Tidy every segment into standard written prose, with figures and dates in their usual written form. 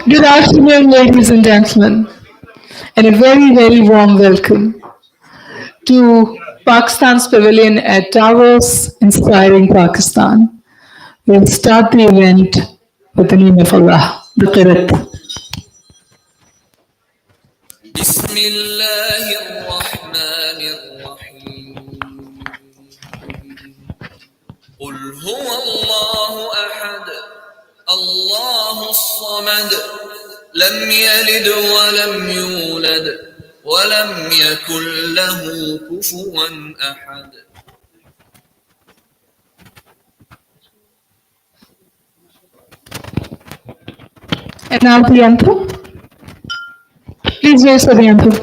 Good afternoon, ladies and gentlemen, and a very, very warm welcome to Pakistan's pavilion at Davos, Inspiring Pakistan. We'll start the event with the name of Allah, the Qirat. بسم الله الرحمن الرحيم قل هو الله أحد الله الصمد لم يلد ولم يولد ولم يكن له كفوا أحد And now the anthem. Please raise for the anthem.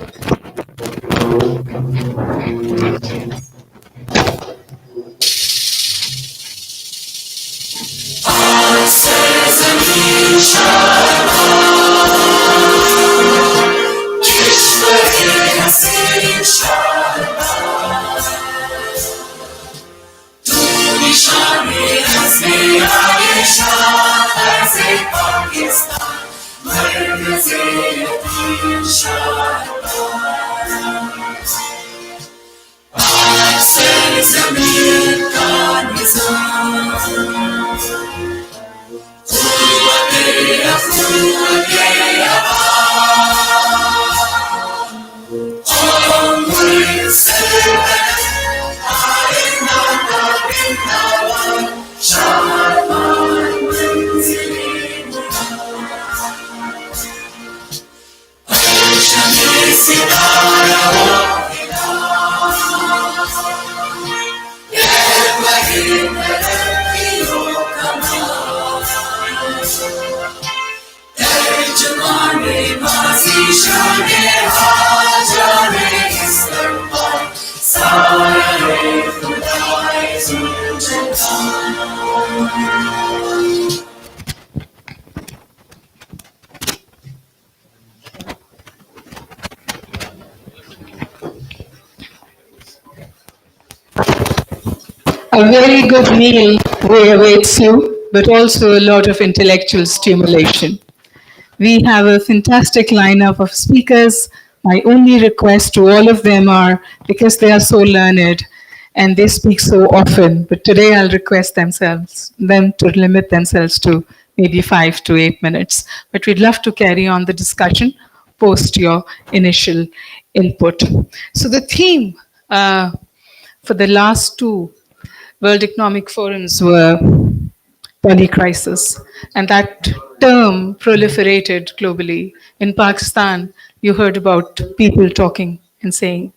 A very good meal awaits you, but also a lot of intellectual stimulation. We have a fantastic lineup of speakers. My only request to all of them are, because they are so learned and they speak so often, but today I'll request them to limit themselves to maybe 5 to 8 minutes. But we'd love to carry on the discussion post your initial input. So the theme for the last two World Economic Forums were polycrisis, and that term proliferated globally. In Pakistan, you heard about people talking and saying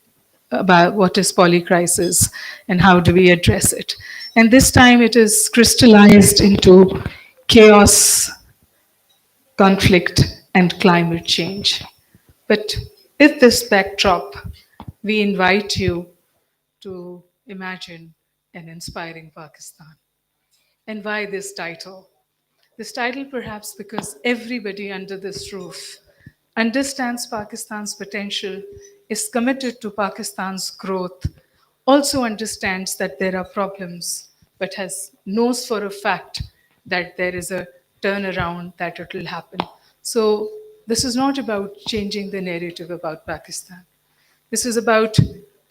about what is polycrisis and how do we address it. And this time it is crystallized into chaos, conflict, and climate change. But with this backdrop, we invite you to imagine an inspiring Pakistan. And why this title? This title perhaps because everybody under this roof understands Pakistan's potential, is committed to Pakistan's growth, also understands that there are problems, but knows for a fact that there is a turnaround, that it will happen. So this is not about changing the narrative about Pakistan. This is about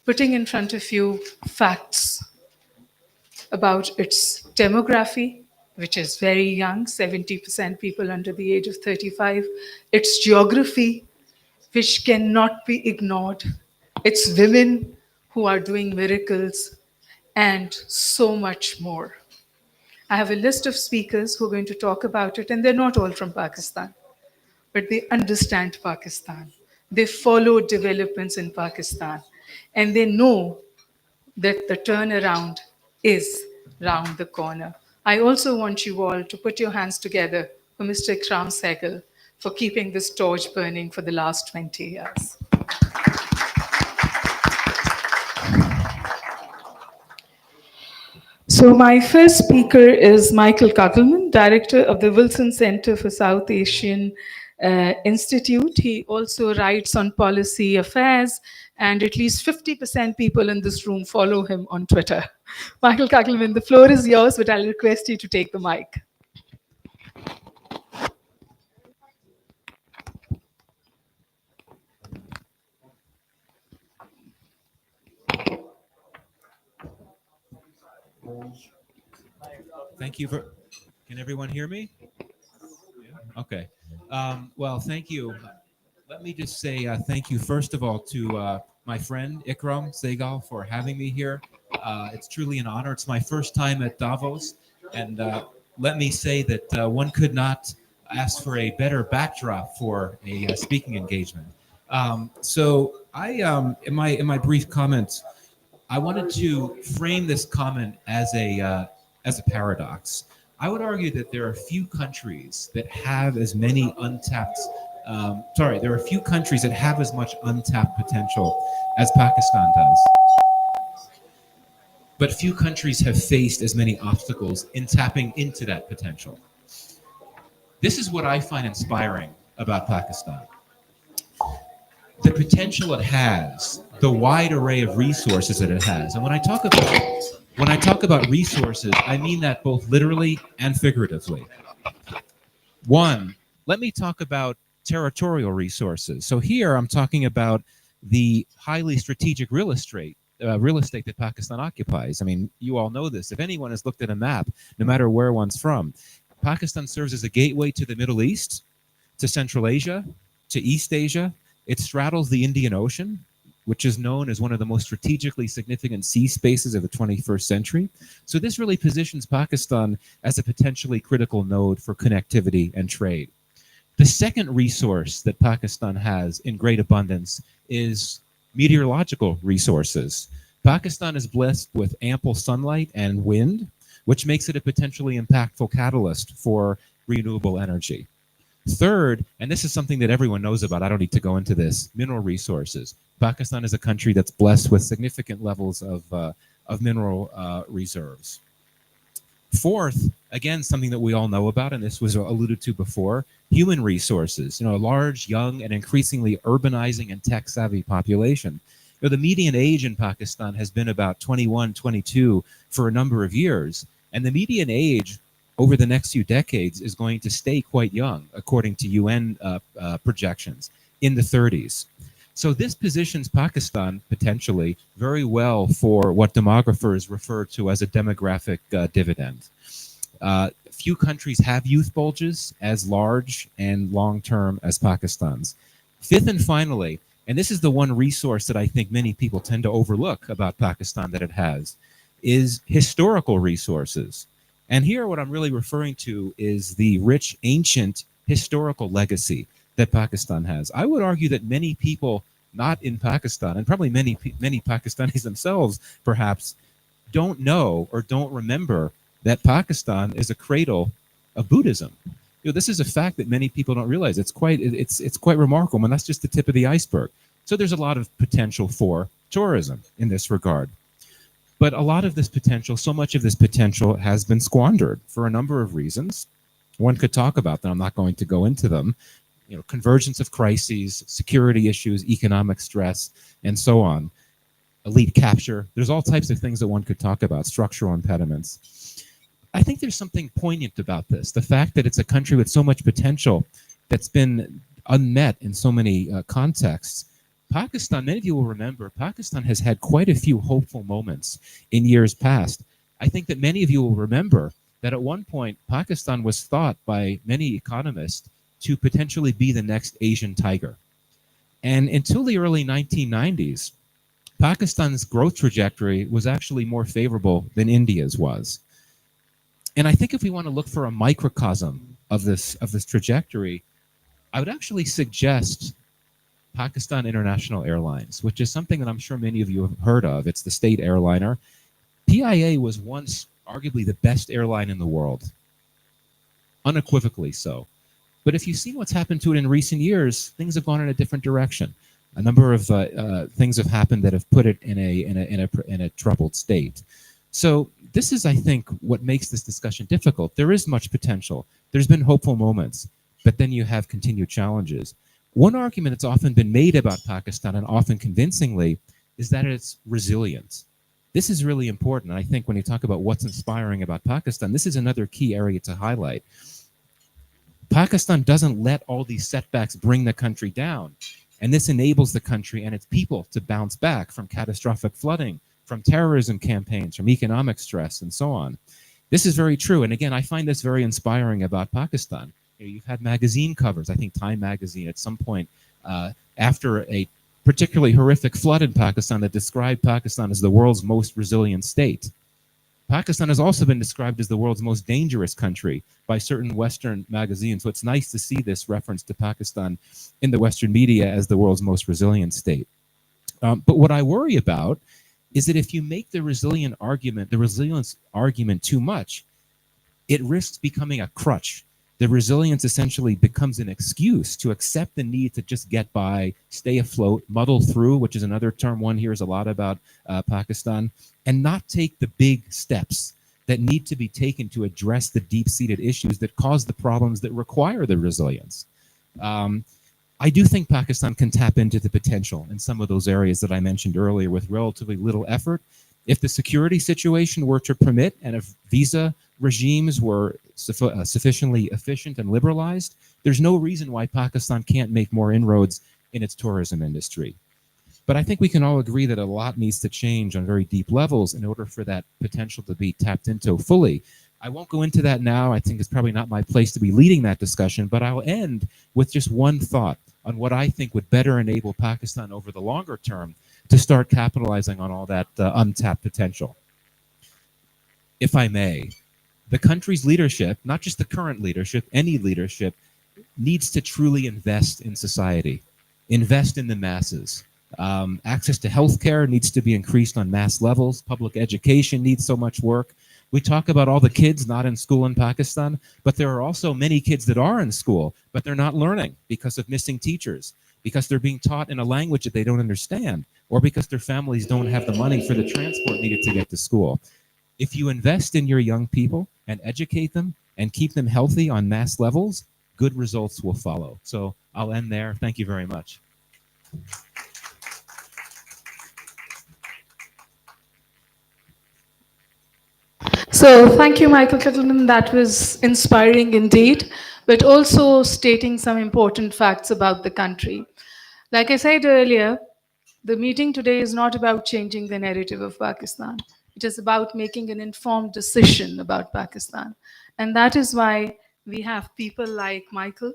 putting in front of you facts about its demography, which is very young, 70% people under the age of 35, its geography, which cannot be ignored, its women who are doing miracles, and so much more. I have a list of speakers who are going to talk about it, and they're not all from Pakistan, but they understand Pakistan. They follow developments in Pakistan, and they know that the turnaround is round the corner. I also want you all to put your hands together for Mr. Ikram Sehgal for keeping this torch burning for the last 20 years. So, my first speaker is Michael Kugelman, director of the Wilson Center for South Asian Institute. He also writes on policy affairs, and at least 50% people in this room follow him on Twitter. Michael Kugelman, the floor is yours, but I'll request you to take the mic. Thank you for. Can everyone hear me? Okay. Well, thank you. Let me just say thank you, first of all, to my friend Ikram Sehgal for having me here. It's truly an honor. It's my first time at Davos. And let me say that one could not ask for a better backdrop for a speaking engagement. So in my brief comments, I wanted to frame this comment as a paradox. I would argue that there are few countries that have as many untapped. There are few countries that have as much untapped potential as Pakistan does. But few countries have faced as many obstacles in tapping into that potential. This is what I find inspiring about Pakistan. The potential it has, the wide array of resources that it has. And when I talk about resources, I mean that both literally and figuratively. One, let me talk about territorial resources. So here I'm talking about the highly strategic real estate that Pakistan occupies. I mean, you all know this. If anyone has looked at a map, no matter where one's from, Pakistan serves as a gateway to the Middle East, to Central Asia, to East Asia. It straddles the Indian Ocean, which is known as one of the most strategically significant sea spaces of the 21st century. So this really positions Pakistan as a potentially critical node for connectivity and trade. The second resource that Pakistan has in great abundance is meteorological resources. Pakistan is blessed with ample sunlight and wind, which makes it a potentially impactful catalyst for renewable energy. Third, and this is something that everyone knows about, I don't need to go into this, mineral resources. Pakistan is a country that's blessed with significant levels of mineral reserves. Fourth, again, something that we all know about, and this was alluded to before, human resources. A large, young, and increasingly urbanizing and tech-savvy population. The median age in Pakistan has been about 21, 22 for a number of years, and the median age over the next few decades is going to stay quite young, according to UN projections, in the 30s. So this positions Pakistan potentially very well for what demographers refer to as a demographic dividend. Few countries have youth bulges as large and long-term as Pakistan's. Fifth and finally, and this is the one resource that I think many people tend to overlook about Pakistan that it has, is historical resources. And here what I'm really referring to is the rich, ancient, historical legacy that Pakistan has. I would argue that many people not in Pakistan, and probably many Pakistanis themselves perhaps, don't know or don't remember that Pakistan is a cradle of Buddhism. This is a fact that many people don't realize. It's quite remarkable, and that's just the tip of the iceberg. So there's a lot of potential for tourism in this regard. But a lot of this potential, so much of this potential has been squandered for a number of reasons. One could talk about them. I'm not going to go into them. Convergence of crises, security issues, economic stress, and so on. Elite capture. There's all types of things that one could talk about, structural impediments. I think there's something poignant about this. The fact that it's a country with so much potential that's been unmet in so many contexts. Pakistan, many of you will remember, Pakistan has had quite a few hopeful moments in years past. I think that many of you will remember that at one point, Pakistan was thought by many economists to potentially be the next Asian tiger. And until the early 1990s, Pakistan's growth trajectory was actually more favorable than India's was. And I think if we want to look for a microcosm of this trajectory, I would actually suggest Pakistan International Airlines, which is something that I'm sure many of you have heard of. It's the state airliner. PIA was once arguably the best airline in the world, unequivocally so. But if you've seen what's happened to it in recent years, things have gone in a different direction. A number of things have happened that have put it in a troubled state. So this is, I think, what makes this discussion difficult. There is much potential. There's been hopeful moments, but then you have continued challenges. One argument that's often been made about Pakistan, and often convincingly, is that it's resilient. This is really important. I think when you talk about what's inspiring about Pakistan, this is another key area to highlight. Pakistan doesn't let all these setbacks bring the country down. And this enables the country and its people to bounce back from catastrophic flooding, from terrorism campaigns, from economic stress, and so on. This is very true. And again, I find this very inspiring about Pakistan. You've had magazine covers. I think Time magazine at some point after a particularly horrific flood in Pakistan that described Pakistan as the world's most resilient state. Pakistan has also been described as the world's most dangerous country by certain Western magazines. So it's nice to see this reference to Pakistan in the Western media as the world's most resilient state. But what I worry about is that if you make the resilience argument too much, it risks becoming a crutch. The resilience essentially becomes an excuse to accept the need to just get by, stay afloat, muddle through, which is another term one hears a lot about Pakistan, and not take the big steps that need to be taken to address the deep-seated issues that cause the problems that require the resilience. I do think Pakistan can tap into the potential in some of those areas that I mentioned earlier with relatively little effort. If the security situation were to permit, and if visa regimes were sufficiently efficient and liberalized, there's no reason why Pakistan can't make more inroads in its tourism industry. But I think we can all agree that a lot needs to change on very deep levels in order for that potential to be tapped into fully. I won't go into that now. I think it's probably not my place to be leading that discussion, but I'll end with just one thought on what I think would better enable Pakistan over the longer term to start capitalizing on all that untapped potential. If I may, the country's leadership, not just the current leadership, any leadership, needs to truly invest in society, invest in the masses. Access to healthcare needs to be increased on mass levels. Public education needs so much work. We talk about all the kids not in school in Pakistan, but there are also many kids that are in school, but they're not learning because of missing teachers, because they're being taught in a language that they don't understand, or because their families don't have the money for the transport needed to get to school. If you invest in your young people and educate them and keep them healthy on mass levels, good results will follow. So I'll end there. Thank you very much. So, thank you, Michael Kugelman. That was inspiring indeed, but also stating some important facts about the country. Like I said earlier, the meeting today is not about changing the narrative of Pakistan. It is about making an informed decision about Pakistan. And that is why we have people like Michael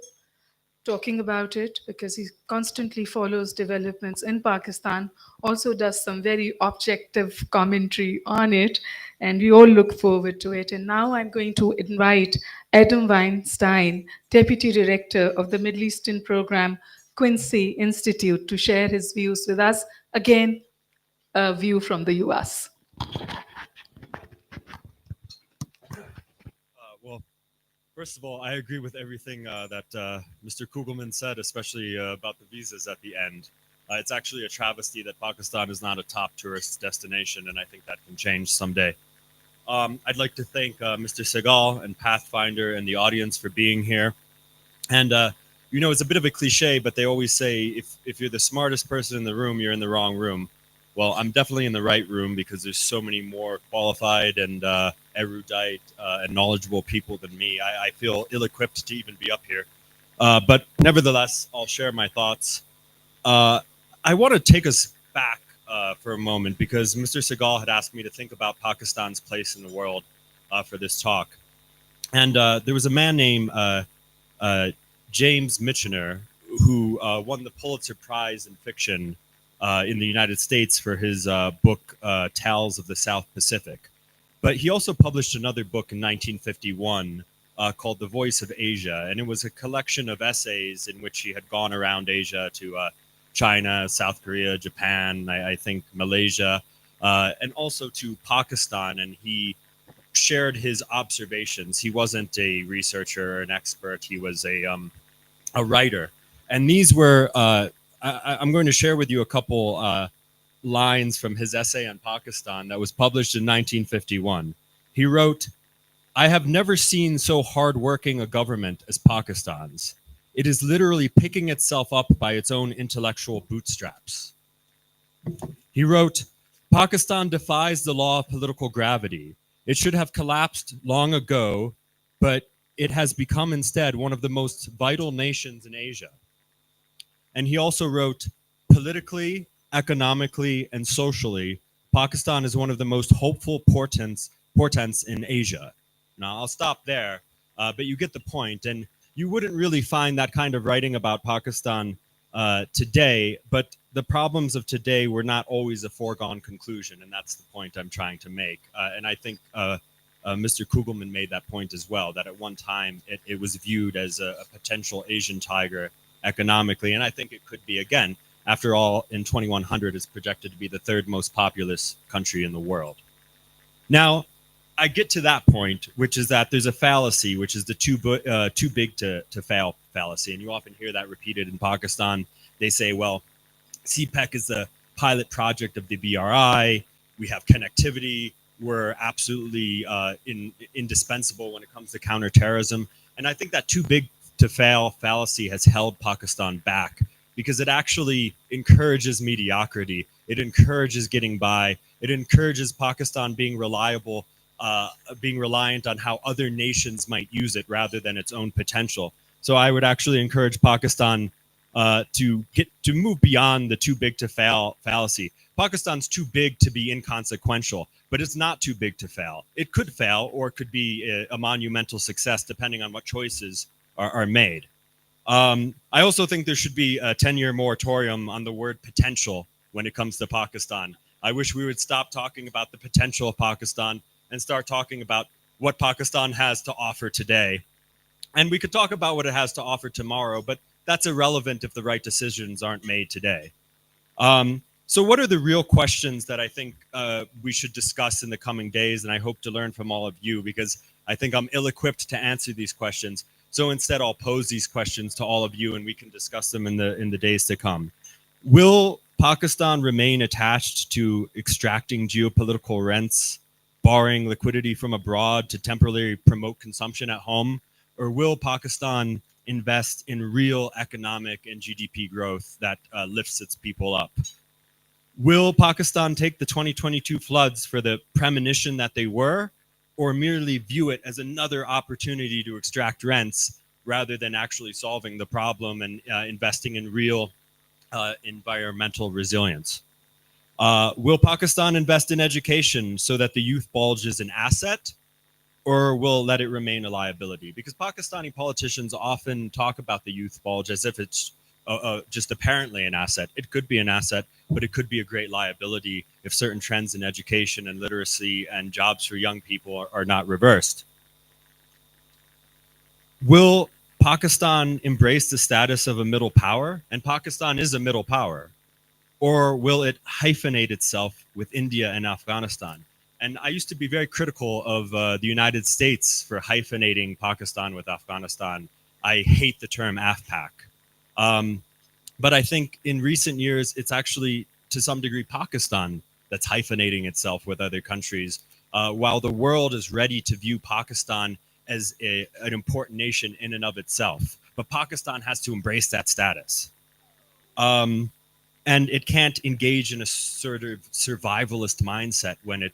talking about it, because he constantly follows developments in Pakistan, also does some very objective commentary on it, and we all look forward to it. And now I'm going to invite Adam Weinstein, Deputy Director of the Middle Eastern Program, Quincy Institute, to share his views with us. Again, a view from the US. Well, first of all, I agree with everything that Mr. Kugelman said, especially about the visas at the end. It's actually a travesty that Pakistan is not a top tourist destination, and I think that can change someday. I'd like to thank Mr. Segal and Pathfinder and the audience for being here. And, you know, it's a bit of a cliche, but they always say if you're the smartest person in the room, you're in the wrong room. Well, I'm definitely in the right room because there's so many more qualified and erudite and knowledgeable people than me. I feel ill-equipped to even be up here. But nevertheless, I'll share my thoughts. I want to take us back for a moment because Mr. Segal had asked me to think about Pakistan's place in the world for this talk. And there was a man named James Michener who won the Pulitzer Prize in fiction in the United States for his book Tales of the South Pacific. But he also published another book in 1951 called The Voice of Asia, and it was a collection of essays in which he had gone around Asia to China, South Korea, Japan, I think Malaysia, and also to Pakistan, and he shared his observations. He wasn't a researcher or an expert, he was a writer. And these were, I'm going to share with you a couple lines from his essay on Pakistan that was published in 1951. He wrote, "I have never seen so hardworking a government as Pakistan's. It is literally picking itself up by its own intellectual bootstraps." He wrote, "Pakistan defies the law of political gravity. It should have collapsed long ago, but it has become instead one of the most vital nations in Asia." And he also wrote, "Politically, economically, and socially, Pakistan is one of the most hopeful portents in Asia." Now, I'll stop there, but you get the point. And you wouldn't really find that kind of writing about Pakistan today, but the problems of today were not always a foregone conclusion, and that's the point I'm trying to make. And I think Mr. Kugelman made that point as well, that at one time it was viewed as a potential Asian tiger economically, and I think it could be again. After all, in 2100, it's projected to be the third most populous country in the world. Now, I get to that point, which is that there's a fallacy, which is the too big to fail fallacy. And you often hear that repeated in Pakistan. They say, well, CPEC is the pilot project of the BRI. We have connectivity. We're absolutely indispensable when it comes to counterterrorism. And I think that too big to fail fallacy has held Pakistan back, because it actually encourages mediocrity. It encourages getting by. It encourages Pakistan being reliable, being reliant on how other nations might use it rather than its own potential. So I would actually encourage Pakistan to move beyond the too big to fail fallacy. Pakistan's too big to be inconsequential, but it's not too big to fail. It could fail, or it could be a monumental success, depending on what choices are made. I also think there should be a 10-year moratorium on the word potential when it comes to Pakistan. I wish we would stop talking about the potential of Pakistan and start talking about what Pakistan has to offer today. And we could talk about what it has to offer tomorrow, but that's irrelevant if the right decisions aren't made today. So what are the real questions that I think we should discuss in the coming days? And I hope to learn from all of you, because I think I'm ill-equipped to answer these questions. So instead, I'll pose these questions to all of you, and we can discuss them in the days to come. Will Pakistan remain attached to extracting geopolitical rents, borrowing liquidity from abroad to temporarily promote consumption at home? Or will Pakistan invest in real economic and GDP growth that lifts its people up? Will Pakistan take the 2022 floods for the premonition that they were, or merely view it as another opportunity to extract rents rather than actually solving the problem and investing in real environmental resilience? Will Pakistan invest in education so that the youth bulge is an asset, or will let it remain a liability? Because Pakistani politicians often talk about the youth bulge as if it's just apparently an asset. It could be an asset, but it could be a great liability if certain trends in education and literacy and jobs for young people are not reversed. Will Pakistan embrace the status of a middle power? And Pakistan is a middle power. Or will it hyphenate itself with India and Afghanistan? And I used to be very critical of the United States for hyphenating Pakistan with Afghanistan. I hate the term AFPAC. But I think in recent years, it's actually, to some degree, Pakistan that's hyphenating itself with other countries, while the world is ready to view Pakistan as an important nation in and of itself. But Pakistan has to embrace that status. And it can't engage in a sort of survivalist mindset when it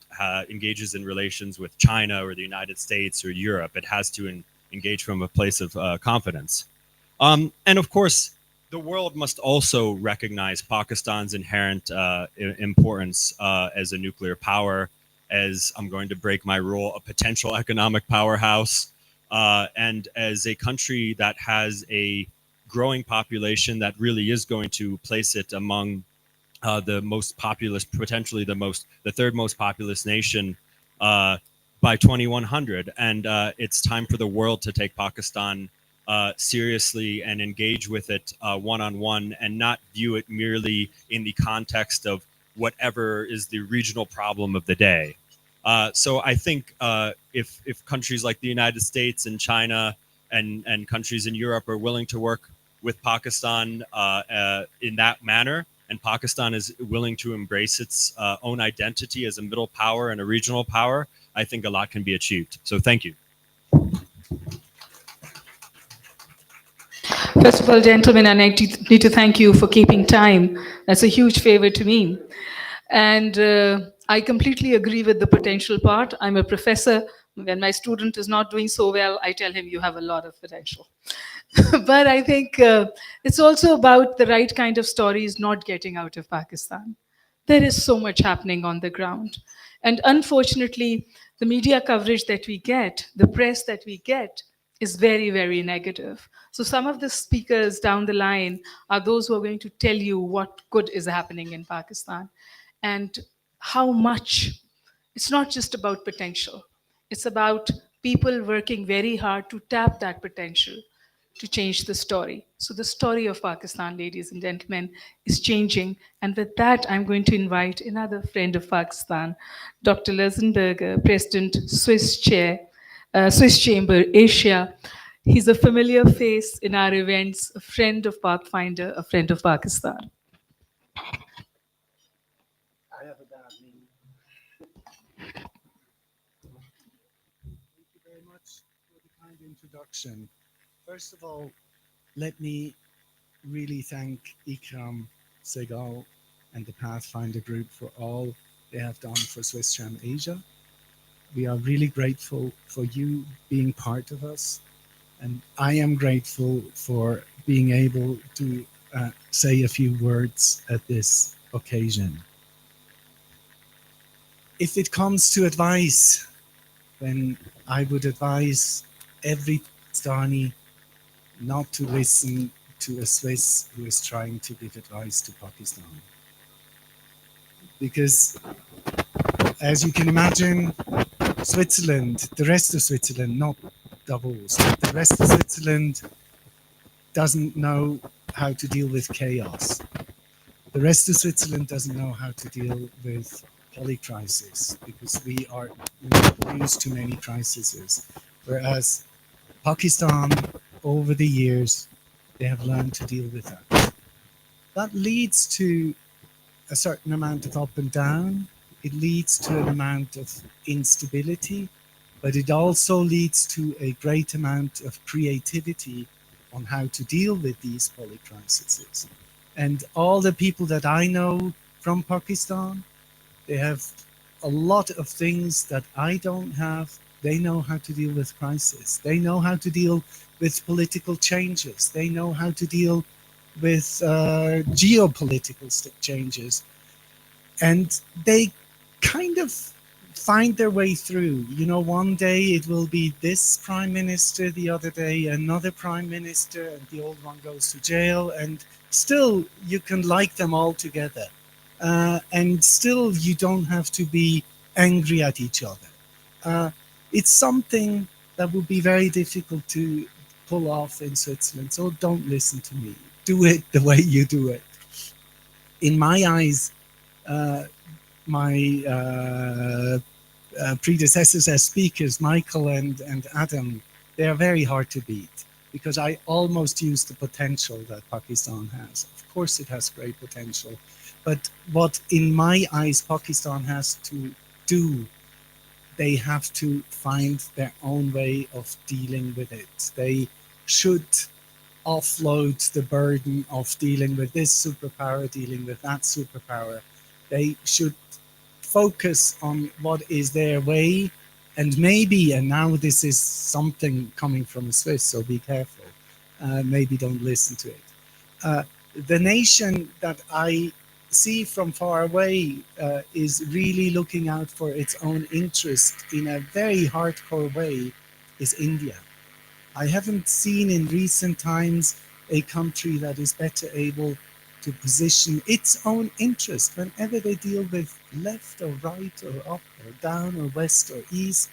engages in relations with China or the United States or Europe. It has to engage from a place of confidence. And of course, the world must also recognize Pakistan's inherent importance as a nuclear power, as, I'm going to break my rule, a potential economic powerhouse, and as a country that has a growing population that really is going to place it among the most populous, potentially the third most populous nation by 2100, and it's time for the world to take Pakistan seriously and engage with it one-on-one, and not view it merely in the context of whatever is the regional problem of the day. So I think if countries like the United States and China and countries in Europe are willing to work with Pakistan in that manner, and Pakistan is willing to embrace its own identity as a middle power and a regional power, I think a lot can be achieved. So thank you. First of all, gentlemen, I need to thank you for keeping time. That's a huge favor to me. And I completely agree with the potential part. I'm a professor. When my student is not doing so well, I tell him, you have a lot of potential. But I think it's also about the right kind of stories not getting out of Pakistan. There is so much happening on the ground. And unfortunately, the media coverage that we get, the press that we get, is very, very negative. So some of the speakers down the line are those who are going to tell you what good is happening in Pakistan and how much. It's not just about potential. It's about people working very hard to tap that potential to change the story. So the story of Pakistan, ladies and gentlemen, is changing. And with that, I'm going to invite another friend of Pakistan, Dr. Lustenberger, President, Swiss Chamber Asia. He's a familiar face in our events, a friend of Pathfinder, a friend of Pakistan. I have a bad knee. Thank you very much for the kind introduction. First of all, let me really thank Ikram, Segal, and the Pathfinder Group for all they have done for Swiss Cham Asia. We are really grateful for you being part of us, and I am grateful for being able to say a few words at this occasion. If it comes to advice, then I would advise every Pakistani not to listen to a Swiss who is trying to give advice to Pakistan. Because, as you can imagine, Switzerland, the rest of Switzerland, not Davos, but the rest of Switzerland doesn't know how to deal with chaos. The rest of Switzerland doesn't know how to deal with polycrisis, because we are used to many crises. Whereas Pakistan, over the years, they have learned to deal with that. That leads to a certain amount of up and down. It leads to an amount of instability, but it also leads to a great amount of creativity on how to deal with these polycrises. And all the people that I know from Pakistan, they have a lot of things that I don't have. They know how to deal with crisis. They know how to deal with political changes. They know how to deal with geopolitical changes. And they kind of find their way through. You know, one day it will be this prime minister, the other day another prime minister, and the old one goes to jail. And still, you can like them all together. And still, you don't have to be angry at each other. It's something that would be very difficult to pull off in Switzerland. So don't listen to me. Do it the way you do it. In my eyes, my predecessors as speakers, Michael and Adam, they are very hard to beat, because I almost use the potential that Pakistan has. Of course, it has great potential. But what, in my eyes, Pakistan has to do, they have to find their own way of dealing with it. They should offload the burden of dealing with this superpower, dealing with that superpower. They should focus on what is their way, and maybe, and now this is something coming from a Swiss, so be careful, maybe don't listen to it. The nation that I see from far away is really looking out for its own interest in a very hardcore way, is India. I haven't seen in recent times a country that is better able to position its own interest whenever they deal with left or right or up or down or west or east.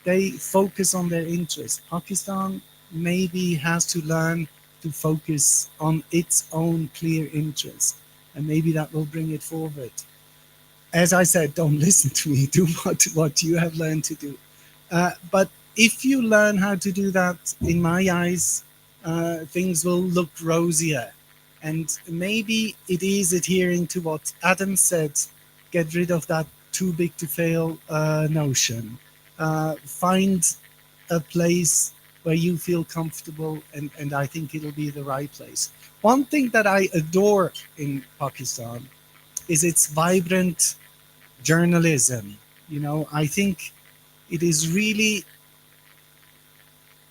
They focus on their interest. Pakistan maybe has to learn to focus on its own clear interest, and maybe that will bring it forward. As I said, don't listen to me. Do what you have learned to do. But if you learn how to do that, in my eyes, things will look rosier. And maybe it is adhering to what Adam said, get rid of that too big to fail notion. Find a place where you feel comfortable, and I think it'll be the right place. One thing that I adore in Pakistan is its vibrant journalism. You know, I think it is really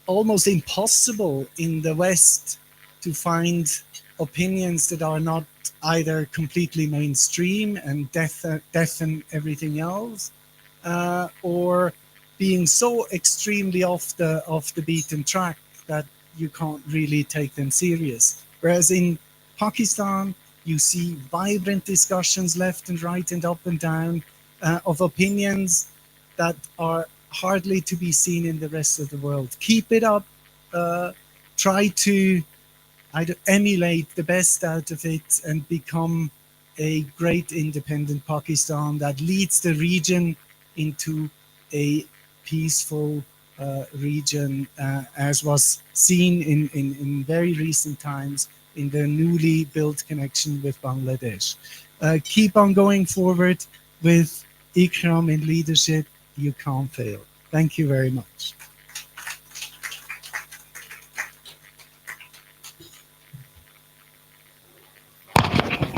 almost impossible in the West to find opinions that are not either completely mainstream and deafen everything else, or being so extremely off the beaten track that you can't really take them serious. Whereas in Pakistan, you see vibrant discussions left and right and up and down of opinions that are hardly to be seen in the rest of the world. Keep it up. Try to either emulate the best out of it and become a great independent Pakistan that leads the region into a peaceful region, as was seen in very recent times in the newly built connection with Bangladesh. Keep on going forward with Ikram in leadership. You can't fail. Thank you very much.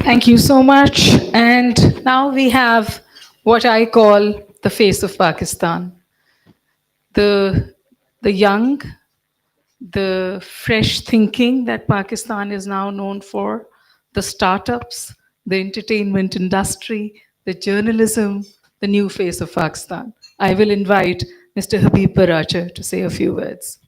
Thank you so much. And now we have what I call the face of Pakistan. The, the young, the fresh thinking that Pakistan is now known for, the startups, the entertainment industry, the journalism, the new face of Pakistan. I will invite Mr. Habib Paracha to say a few words.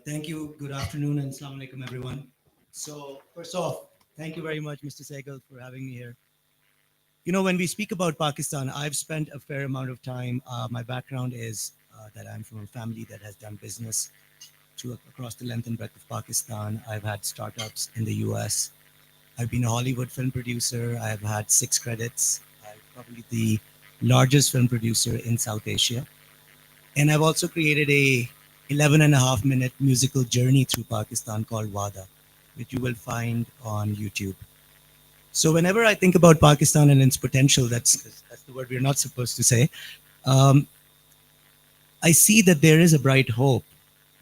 Thank you. Good afternoon and Assalamu alaikum, everyone. So, first off, thank you very much, Mr. Sehgal, for having me here. You know, when we speak about Pakistan, I've spent a fair amount of time. My background is that I'm from a family that has done business across the length and breadth of Pakistan. I've had startups in the US. I've been a Hollywood film producer. I've had 6 credits. I'm probably the largest film producer in South Asia. And I've also created a 11 and a half minute musical journey through Pakistan called Wada, which you will find on YouTube. So whenever I think about Pakistan and its potential, that's the word we're not supposed to say, I see that there is a bright hope.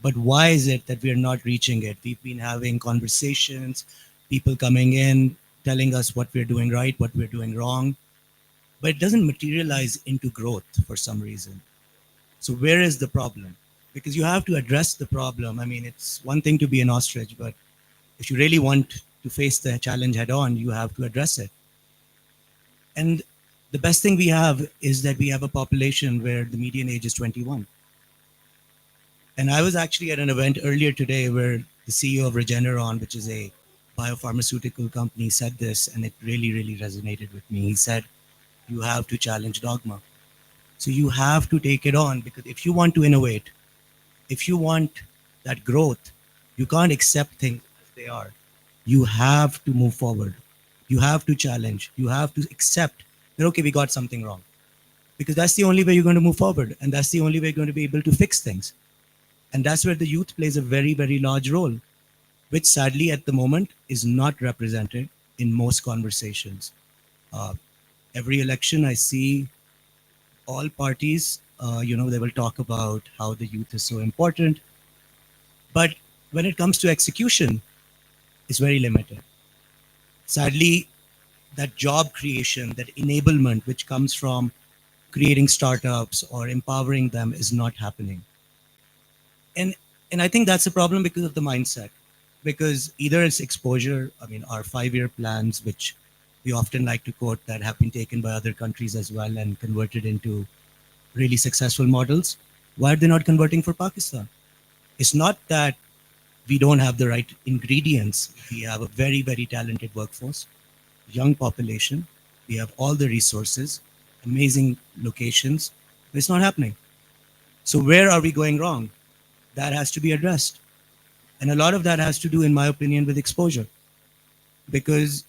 But why is it that we're not reaching it? We've been having conversations, people coming in, telling us what we're doing right, what we're doing wrong, but it doesn't materialize into growth for some reason. So where is the problem? Because you have to address the problem. I mean, it's one thing to be an ostrich, but if you really want to face the challenge head on, you have to address it. And the best thing we have is that we have a population where the median age is 21. And I was actually at an event earlier today where the CEO of Regeneron, which is a biopharmaceutical company, said this, and it really, really resonated with me. He said, you have to challenge dogma. So you have to take it on, because if you want to innovate, if you want that growth, you can't accept things as they are. You have to move forward. You have to challenge. You have to accept that, okay, we got something wrong. Because that's the only way you're going to move forward. And that's the only way you're going to be able to fix things. And that's where the youth plays a very, very large role, which sadly at the moment is not represented in most conversations. Every election I see all parties, they will talk about how the youth is so important. But when it comes to execution, it's very limited. Sadly, that job creation, that enablement, which comes from creating startups or empowering them, is not happening. And I think that's a problem because of the mindset. Because either it's exposure, I mean, our 5-year plans, which we often like to quote that have been taken by other countries as well and converted into really successful models. Why are they not converting for Pakistan? It's not that we don't have the right ingredients. We have a very, very talented workforce, young population. We have all the resources, amazing locations, but it's not happening. So where are we going wrong? That has to be addressed. And a lot of that has to do, in my opinion, with exposure. Because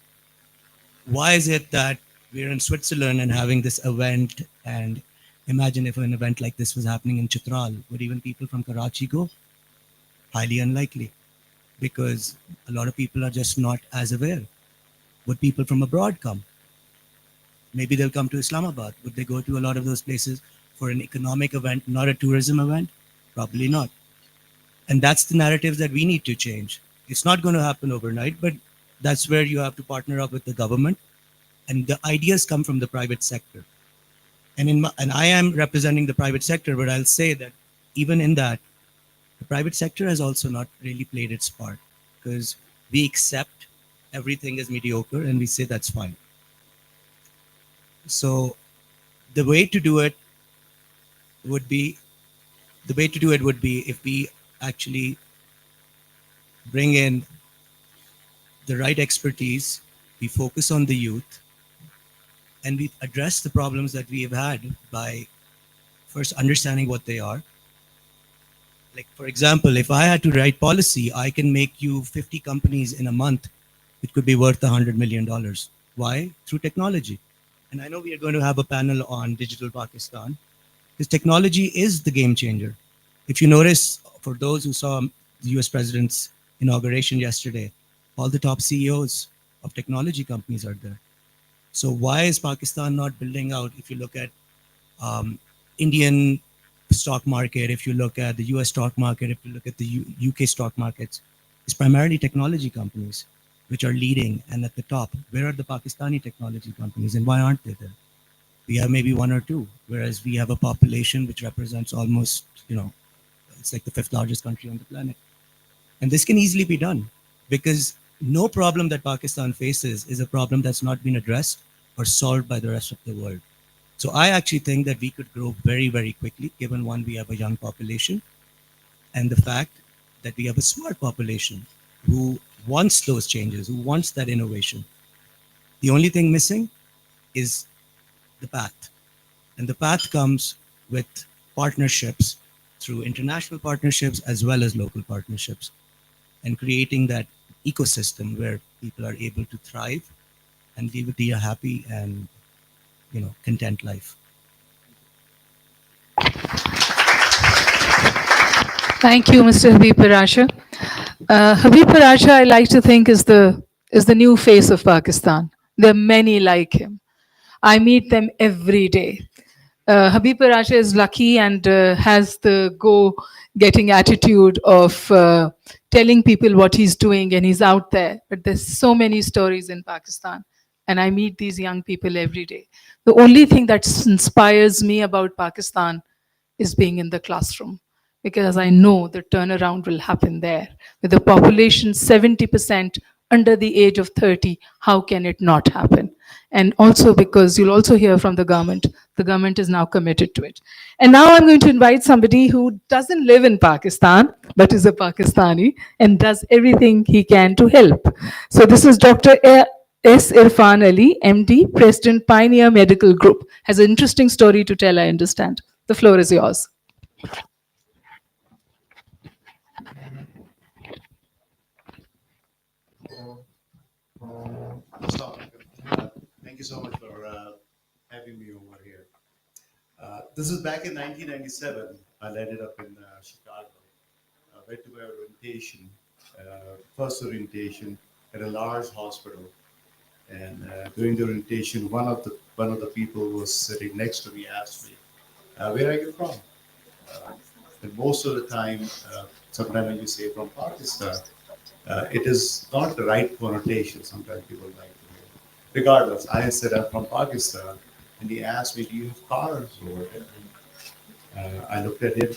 why is it that we're in Switzerland and having this event, and imagine if an event like this was happening in Chitral, would even people from Karachi go? Highly unlikely, because a lot of people are just not as aware. Would people from abroad come? Maybe they'll come to Islamabad. Would they go to a lot of those places for an economic event, not a tourism event? Probably not. And that's the narrative that we need to change. It's not going to happen overnight, but that's where you have to partner up with the government. And the ideas come from the private sector. And I am representing the private sector, but I'll say that even in that, the private sector has also not really played its part, because we accept everything as mediocre and we say that's fine. So the way to do it would be if we actually bring in the right expertise, we focus on the youth, and we address the problems that we have had by first understanding what they are. Like, for example, if I had to write policy, I can make you 50 companies in a month. It could be worth $100 million. Why? Through technology. And I know we are going to have a panel on digital Pakistan, because technology is the game changer. If you notice, for those who saw the US President's inauguration yesterday, all the top CEOs of technology companies are there. So why is Pakistan not building out? If you look at Indian stock market, if you look at the US stock market, if you look at the UK stock markets, it's primarily technology companies which are leading and at the top. Where are the Pakistani technology companies and why aren't they there? We have maybe one or two, whereas we have a population which represents almost, it's like the fifth largest country on the planet. And this can easily be done, because no problem that Pakistan faces is a problem that's not been addressed or solved by the rest of the world. So I actually think that we could grow very, very quickly, given one, we have a young population, and the fact that we have a smart population who wants those changes, who wants that innovation. The only thing missing is the path. And the path comes with partnerships, through international partnerships as well as local partnerships, and creating that ecosystem where people are able to thrive and live a happy and content life. Thank you, Mr. Habib Paracha. Habib Paracha, I like to think, is the new face of Pakistan. There are many like him. I meet them every day. Habib Paracha is lucky and has the go-getting attitude of telling people what he's doing, and he's out there. But there's so many stories in Pakistan, and I meet these young people every day. The only thing that inspires me about Pakistan is being in the classroom, because I know the turnaround will happen there. With the population 70% under the age of 30, how can it not happen? And also because you'll also hear from the government is now committed to it. And now I'm going to invite somebody who doesn't live in Pakistan, but is a Pakistani and does everything he can to help. So this is Dr. S. Irfan Ali, MD, President, Pioneer Medical Group. Has an interesting story to tell, I understand. The floor is yours. Thank you so much for having me over here. This is back in 1997. I landed up in Chicago. Went to my orientation, first orientation at a large hospital. And during the orientation, one of the people who was sitting next to me asked me, "Where are you from?" And most of the time, sometimes when you say from Pakistan, it is not the right connotation. Sometimes people like to hear. Regardless, I said I'm from Pakistan, and he asked me, "Do you have cars over there?" I looked at him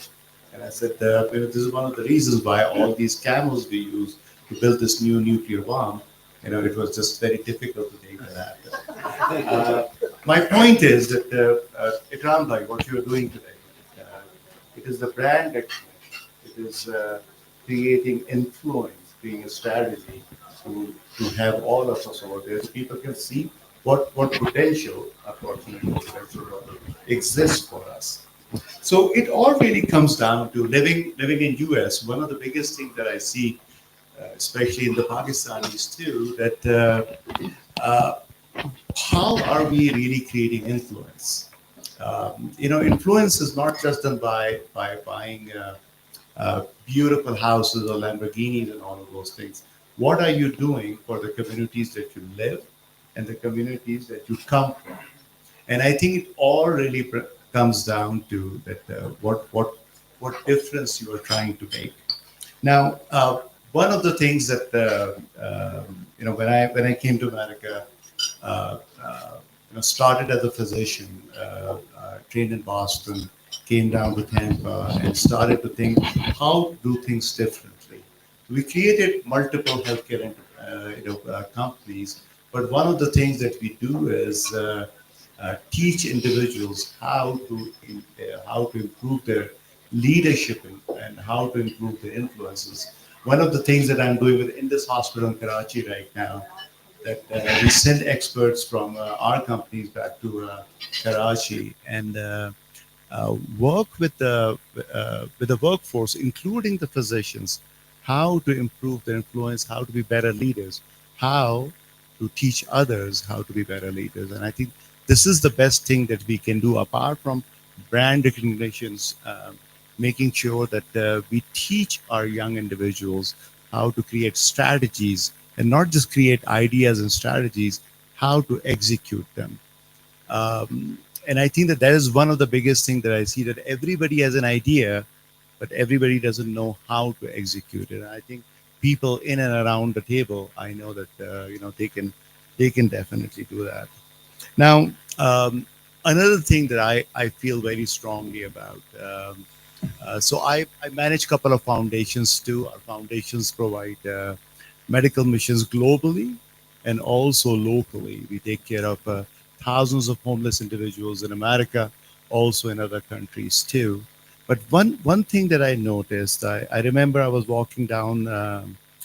and I said, "This is one of the reasons why all these camels we use to build this new nuclear bomb. It was just very difficult to take that." My point is that Ikram bhai, what you are doing today, it is the brand recognition. It is creating influence, being a strategy to have all of us over there. So people can see what potential, opportunity, potential exists for us. So it all really comes down to living in US. One of the biggest things that I see, especially in the Pakistanis too, that uh, how are we really creating influence? Influence is not just done by buying beautiful houses or Lamborghinis and all of those things. What are you doing for the communities that you live and the communities that you come from? And I think it all really comes down to that what difference you are trying to make. Now, one of the things that when I came to America, started as a physician, trained in Boston, came down to Tampa, and started to think how to do things differently. We created multiple healthcare companies, but one of the things that we do is teach individuals how to improve their leadership and how to improve their influences. One of the things that I'm doing in this hospital in Karachi right now, that we send experts from our companies back to Karachi and work with the workforce, including the physicians, how to improve their influence, how to be better leaders, how to teach others how to be better leaders. And I think this is the best thing that we can do apart from brand recognitions, making sure that we teach our young individuals how to create strategies and not just create ideas and strategies, how to execute them. And I think that that is one of the biggest things that I see, that everybody has an idea, but everybody doesn't know how to execute it. And I think people in and around the table, I know that they can definitely do that. Now, another thing that I feel very strongly about. So I manage a couple of foundations too. Our foundations provide medical missions globally and also locally. We take care of thousands of homeless individuals in America, also in other countries too. But one thing that I noticed, I remember I was walking down.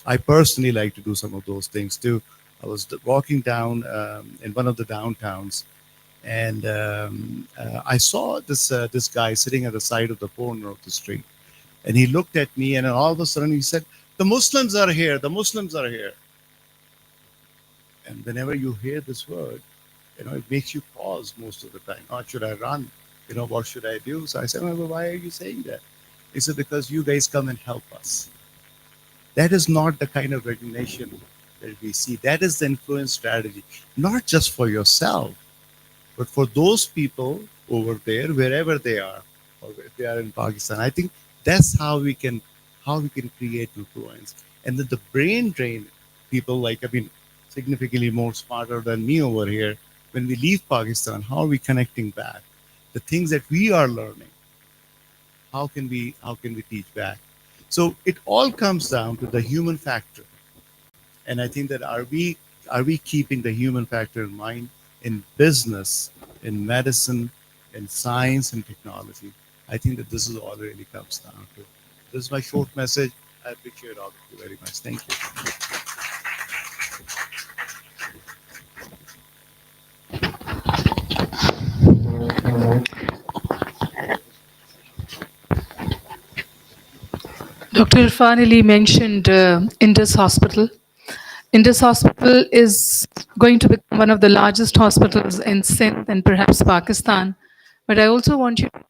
I personally like to do some of those things too. I was walking down in one of the downtowns, and I saw this guy sitting at the side of the corner of the street, and he looked at me, and then all of a sudden he said, "The Muslims are here. The Muslims are here." And whenever you hear this word, it makes you pause most of the time. Oh, should I run? What should I do? So I said, well, why are you saying that? He said, because you guys come and help us. That is not the kind of recognition that we see. That is the influence strategy, not just for yourself, but for those people over there, wherever they are, or if they are in Pakistan. I think that's how we can create influence. And then the brain drain people, significantly more smarter than me over here, when we leave Pakistan, how are we connecting back? The things that we are learning, how can we teach back? So it all comes down to the human factor. And I think that are we keeping the human factor in mind in business, in medicine, in science and technology? I think that this is all it really comes down to. This is my short message. I appreciate all of you very much. Thank you. Dr. Irfan Ali mentioned Indus Hospital. Indus Hospital is going to become one of the largest hospitals in Sindh and perhaps Pakistan. But I also want you to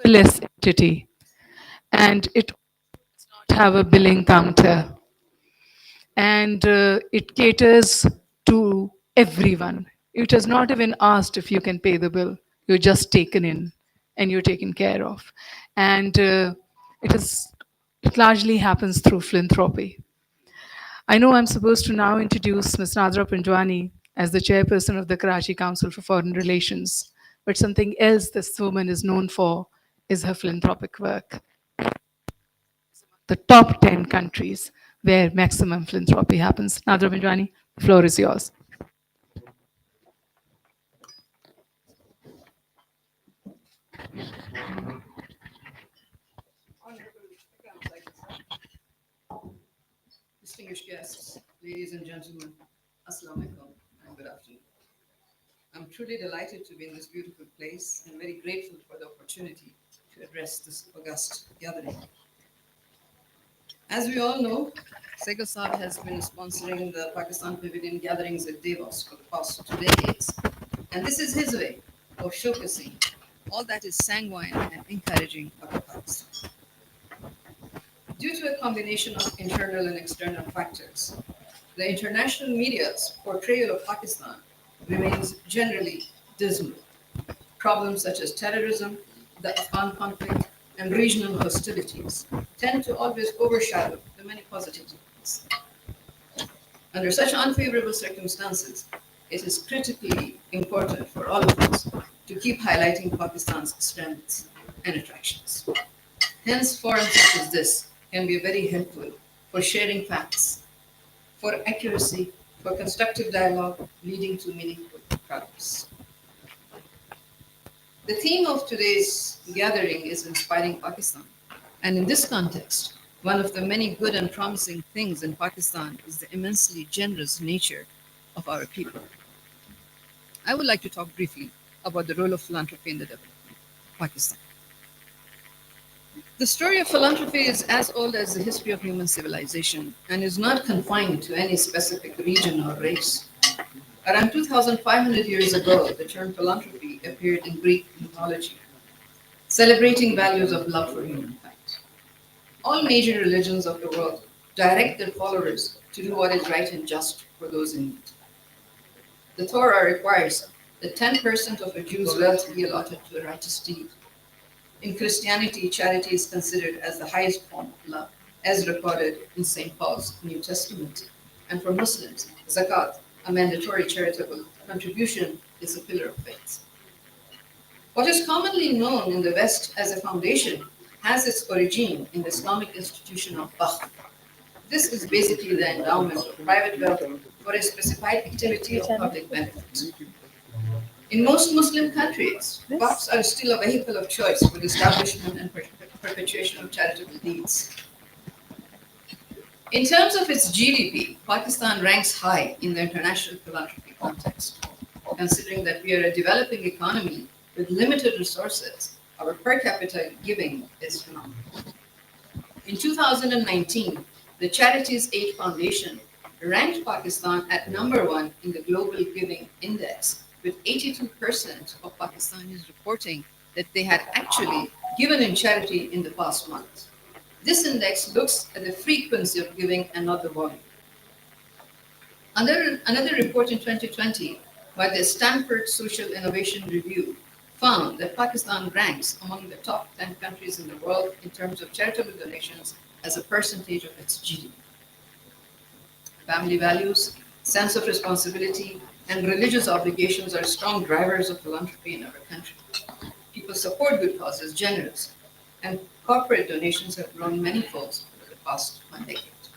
paperless entity, and it does not have a billing counter, and it caters to everyone. It has not even asked if you can pay the bill. You're just taken in and you're taken care of. And it largely happens through philanthropy. I know I'm supposed to now introduce Ms. Nadra Panjwani as the chairperson of the Karachi Council for Foreign Relations, but something else this woman is known for is her philanthropic work. The top 10 countries where maximum philanthropy happens. Nadra Panjwani, the floor is yours. Distinguished guests, ladies and gentlemen, Assalamu alaikum and good afternoon. I'm truly delighted to be in this beautiful place and very grateful for the opportunity to address this august gathering. As we all know, Sega Saab has been sponsoring the Pakistan Pavilion gatherings at Davos for the past 2 decades, and this is his way of showcasing all that is sanguine and encouraging about Pakistan. Due to a combination of internal and external factors, the international media's portrayal of Pakistan remains generally dismal. Problems such as terrorism, the Afghan conflict, and regional hostilities tend to always overshadow the many positive things. Under such unfavorable circumstances, it is critically important for all of us to keep highlighting Pakistan's strengths and attractions. Hence, forums such as this can be very helpful for sharing facts, for accuracy, for constructive dialogue leading to meaningful progress. The theme of today's gathering is Inspiring Pakistan. And in this context, one of the many good and promising things in Pakistan is the immensely generous nature of our people. I would like to talk briefly about the role of philanthropy in the development of Pakistan. The story of philanthropy is as old as the history of human civilization and is not confined to any specific region or race. Around 2,500 years ago, the term philanthropy appeared in Greek mythology, celebrating values of love for humankind. All major religions of the world direct their followers to do what is right and just for those in need. The Torah requires that 10% of a Jew's wealth be allotted to a righteous deed. In Christianity, charity is considered as the highest form of love, as recorded in St. Paul's New Testament. And for Muslims, zakat, a mandatory charitable contribution, is a pillar of faith. What is commonly known in the West as a foundation has its origin in the Islamic institution of Wakf. This is basically the endowment of private wealth for a specified activity of public benefit. In most Muslim countries, Waqfs are still a vehicle of choice for the establishment and perpetuation of charitable deeds. In terms of its GDP, Pakistan ranks high in the international philanthropy context. Considering that we are a developing economy with limited resources, our per capita giving is phenomenal. In 2019, the Charities Aid Foundation ranked Pakistan at #1 in the Global Giving Index, with 82% of Pakistanis reporting that they had actually given in charity in the past month. This index looks at the frequency of giving and not the volume. Another report in 2020 by the Stanford Social Innovation Review found that Pakistan ranks among the top 10 countries in the world in terms of charitable donations as a percentage of its GDP. Family values, sense of responsibility, and religious obligations are strong drivers of philanthropy in our country. People support good causes generously, and corporate donations have grown manyfold over the past 1 decade.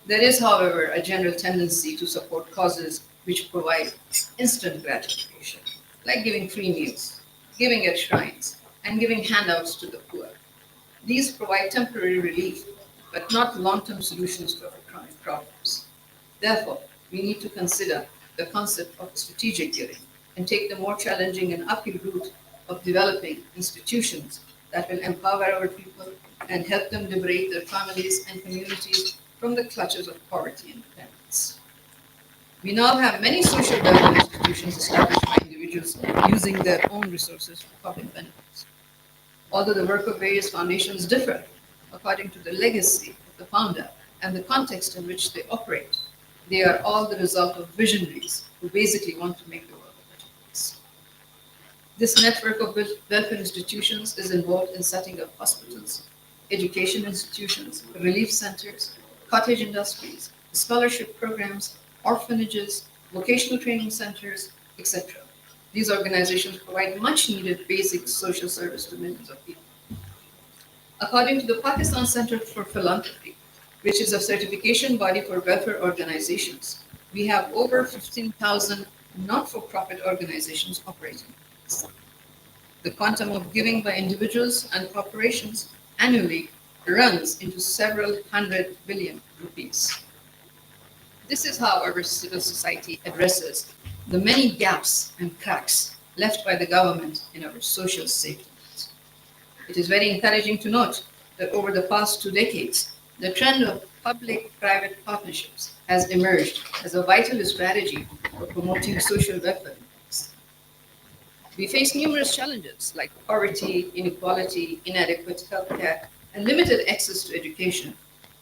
There is, however, a general tendency to support causes which provide instant gratification, like giving free meals, giving at shrines, and giving handouts to the poor. These provide temporary relief, but not long-term solutions to our chronic problems. Therefore, we need to consider the concept of strategic giving and take the more challenging and uphill route of developing institutions that will empower our people and help them liberate their families and communities from the clutches of poverty and dependence. We now have many social welfare institutions established by individuals using their own resources for public benefits. Although the work of various foundations differ according to the legacy of the founder and the context in which they operate, they are all the result of visionaries who basically want to make the world a better place. This network of welfare institutions is involved in setting up hospitals, education institutions, relief centers, cottage industries, scholarship programs, orphanages, vocational training centers, etc. These organizations provide much needed basic social service to millions of people. According to the Pakistan Center for Philanthropy, which is a certification body for welfare organizations, we have over 15,000 not-for-profit organizations operating. The quantum of giving by individuals and corporations annually runs into several hundred billion rupees. This is how our civil society addresses the many gaps and cracks left by the government in our social safety net. It is very encouraging to note that over the past 2 decades, the trend of public-private partnerships has emerged as a vital strategy for promoting social welfare. We face numerous challenges like poverty, inequality, inadequate healthcare, and limited access to education,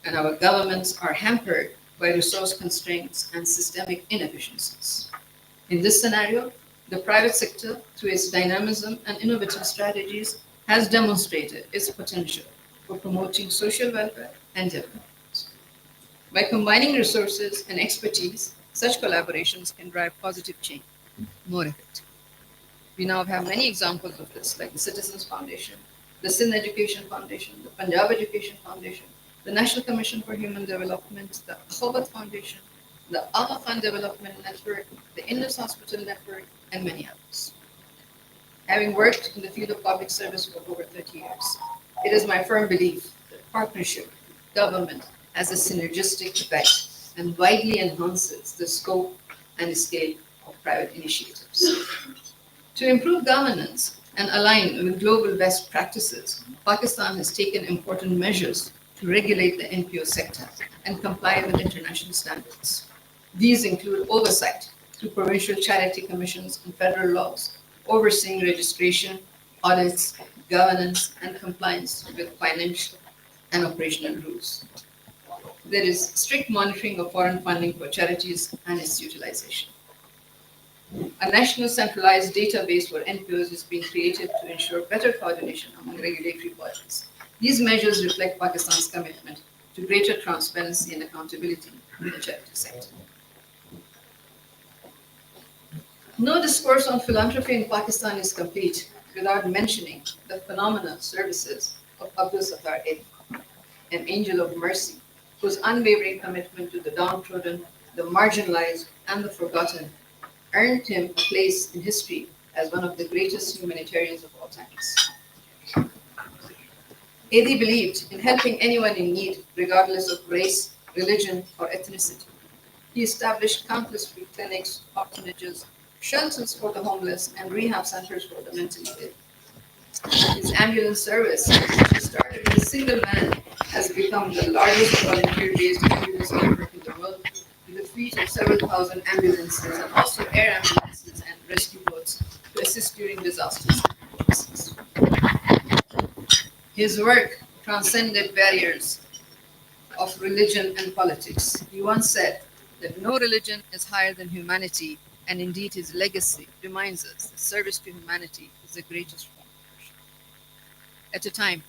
and our governments are hampered by resource constraints and systemic inefficiencies. In this scenario, the private sector, through its dynamism and innovative strategies, has demonstrated its potential for promoting social welfare and development. By combining resources and expertise, such collaborations can drive positive change more effectively. We now have many examples of this, like the Citizens Foundation, the Sindh Education Foundation, the Punjab Education Foundation, the National Commission for Human Development, the Akhobat Foundation, the Aga Khan Development Network, the Indus Hospital Network, and many others. Having worked in the field of public service for over 30 years, it is my firm belief that partnership with government has a synergistic effect and widely enhances the scope and scale of private initiatives. To improve governance and align with global best practices, Pakistan has taken important measures to regulate the NPO sector and comply with international standards. These include oversight through provincial charity commissions and federal laws, overseeing registration, audits, governance, and compliance with financial and operational rules. There is strict monitoring of foreign funding for charities and its utilization. A national centralized database for NPOs is being created to ensure better coordination among regulatory bodies. These measures reflect Pakistan's commitment to greater transparency and accountability in the charity sector. No discourse on philanthropy in Pakistan is complete without mentioning the phenomenal services of Abdul Sattar Edi, an angel of mercy, whose unwavering commitment to the downtrodden, the marginalized, and the forgotten earned him a place in history as one of the greatest humanitarians of all times. Edi believed in helping anyone in need, regardless of race, religion, or ethnicity. He established countless free clinics, orphanages, shelters for the homeless, and rehab centers for the mentally ill. His ambulance service, which he started with a single man, has become the largest volunteer-based ambulance network in the world, with a fleet of several thousand ambulances and also air ambulances and rescue boats to assist during disasters and emergencies. His work transcended barriers of religion and politics. He once said that no religion is higher than humanity, and indeed his legacy reminds us that service to humanity is the greatest form of worship. At a time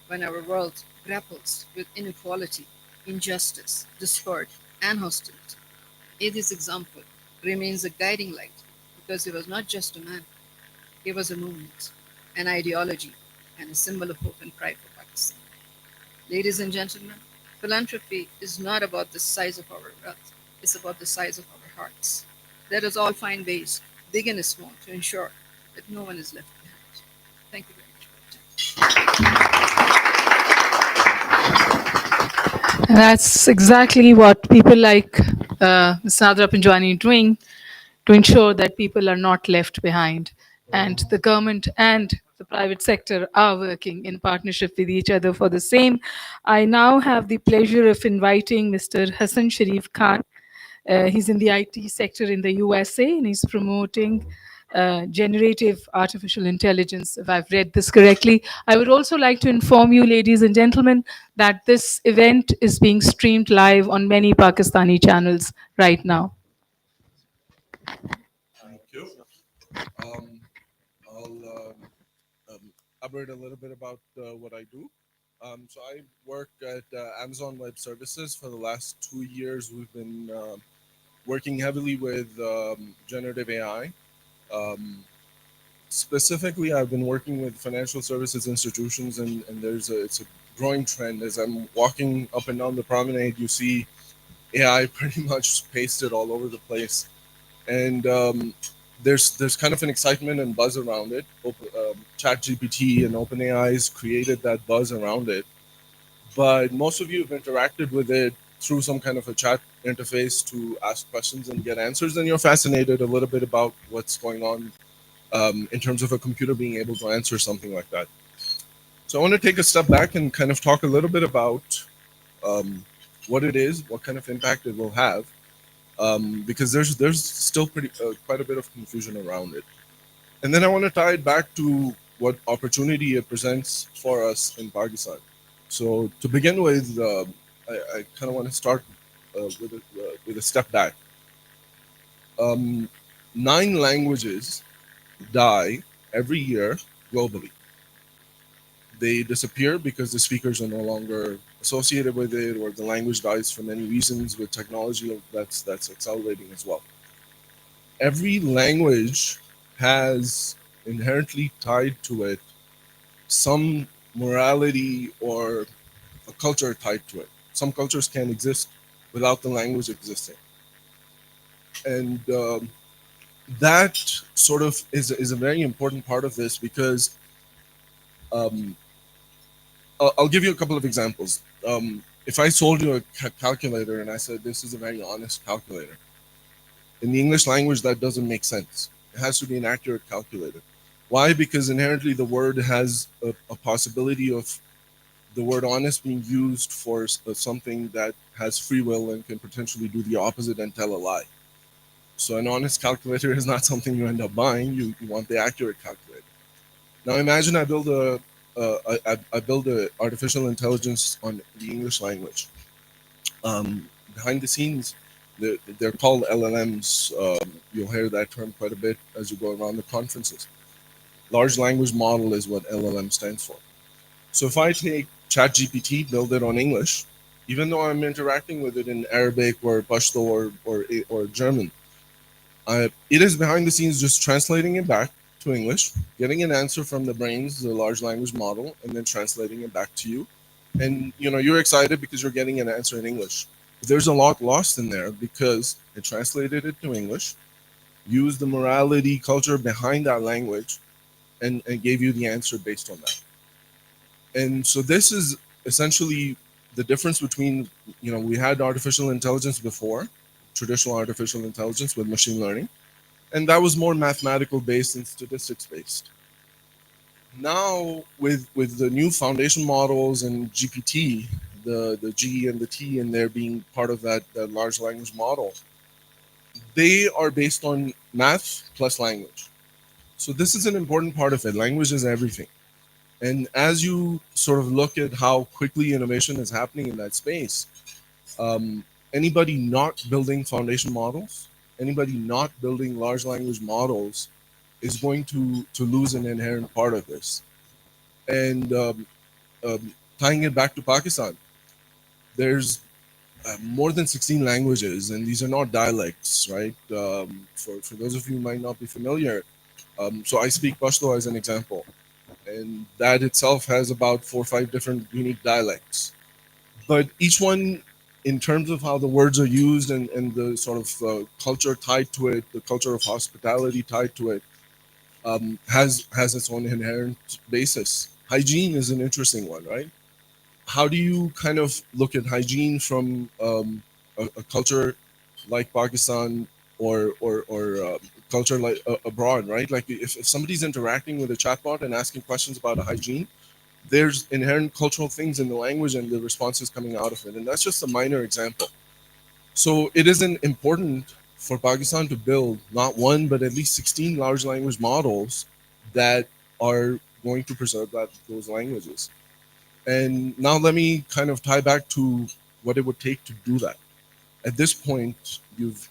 when our world grapples with inequality, injustice, discord, and hostility, Edi's example remains a guiding light because he was not just a man, he was a movement, an ideology, and a symbol of hope and pride for Pakistan. Ladies and gentlemen, philanthropy is not about the size of our wealth, it's about the size of our hearts. Let us all find ways, big and small, to ensure that no one is left behind. Thank you very much for your time. That's exactly what people like Ms. Nadra Panjwani are doing to ensure that people are not left behind. And the government and the private sector are working in partnership with each other for the same. I now have the pleasure of inviting Mr. Hassan Sharif Khan. He's in the IT sector in the USA, and he's promoting generative artificial intelligence, if I've read this correctly. I would also like to inform you, ladies and gentlemen, that this event is being streamed live on many Pakistani channels right now. Thank you. I'll elaborate a little bit about what I do. So I work at Amazon Web Services. For the last 2 years, we've been working heavily with generative AI. Specifically, I've been working with financial services institutions, and it's a growing trend. As I'm walking up and down the promenade, you see AI pretty much pasted all over the place. And there's kind of an excitement and buzz around it. ChatGPT and OpenAI's created that buzz around it, but most of you have interacted with it through some kind of a chat interface to ask questions and get answers, and you're fascinated a little bit about what's going on in terms of a computer being able to answer something like that. So I want to take a step back and kind of talk a little bit about what it is, what kind of impact it will have, because there's still quite a bit of confusion around it. And then I want to tie it back to what opportunity it presents for us in Pakistan. So to begin with, I kind of want to start with a step back. 9 languages die every year globally. They disappear because the speakers are no longer associated with it, or the language dies for many reasons with technology that's accelerating as well. Every language has inherently tied to it some morality or a culture tied to it. Some cultures can't exist without the language existing. And that sort of is a very important part of this, because um, I'll give you a couple of examples. If I sold you a calculator and I said this is a very honest calculator, in the English language that doesn't make sense. It has to be an accurate calculator. Why? Because inherently the word has a possibility of the word honest being used for something that has free will and can potentially do the opposite and tell a lie. So an honest calculator is not something you end up buying. You want the accurate calculator. Now imagine I build I build a artificial intelligence on the English language. Behind the scenes, they're called LLMs. You'll hear that term quite a bit as you go around the conferences. Large language model is what LLM stands for. So if I take ChatGPT, build it on English, even though I'm interacting with it in Arabic or Pashto or German, it is behind the scenes just translating it back to English, getting an answer from the brains, the large language model, and then translating it back to you. And you're excited because you're getting an answer in English. There's a lot lost in there because it translated it to English, used the morality culture behind that language, and gave you the answer based on that. And so this is essentially the difference between, we had artificial intelligence before, traditional artificial intelligence with machine learning, and that was more mathematical based and statistics based. Now with the new foundation models and GPT, the G and the T and there being part of that large language model, they are based on math plus language. So this is an important part of it. Language is everything. And as you sort of look at how quickly innovation is happening in that space, anybody not building foundation models, anybody not building large language models is going to lose an inherent part of this. And tying it back to Pakistan, there's more than 16 languages, and these are not dialects, right? For those of you who might not be familiar, so I speak Pashto as an example, and that itself has about 4 or 5 different unique dialects. But each one, in terms of how the words are used and the sort of culture tied to it, the culture of hospitality tied to it, has its own inherent basis. Hygiene is an interesting one, right? How do you kind of look at hygiene from a culture like Pakistan or culture like abroad, right? Like if somebody's interacting with a chatbot and asking questions about a hygiene, there's inherent cultural things in the language and the responses coming out of it. And that's just a minor example. So it isn't important for Pakistan to build not one, but at least 16 large language models that are going to preserve those languages. And now let me kind of tie back to what it would take to do that. At this point, you've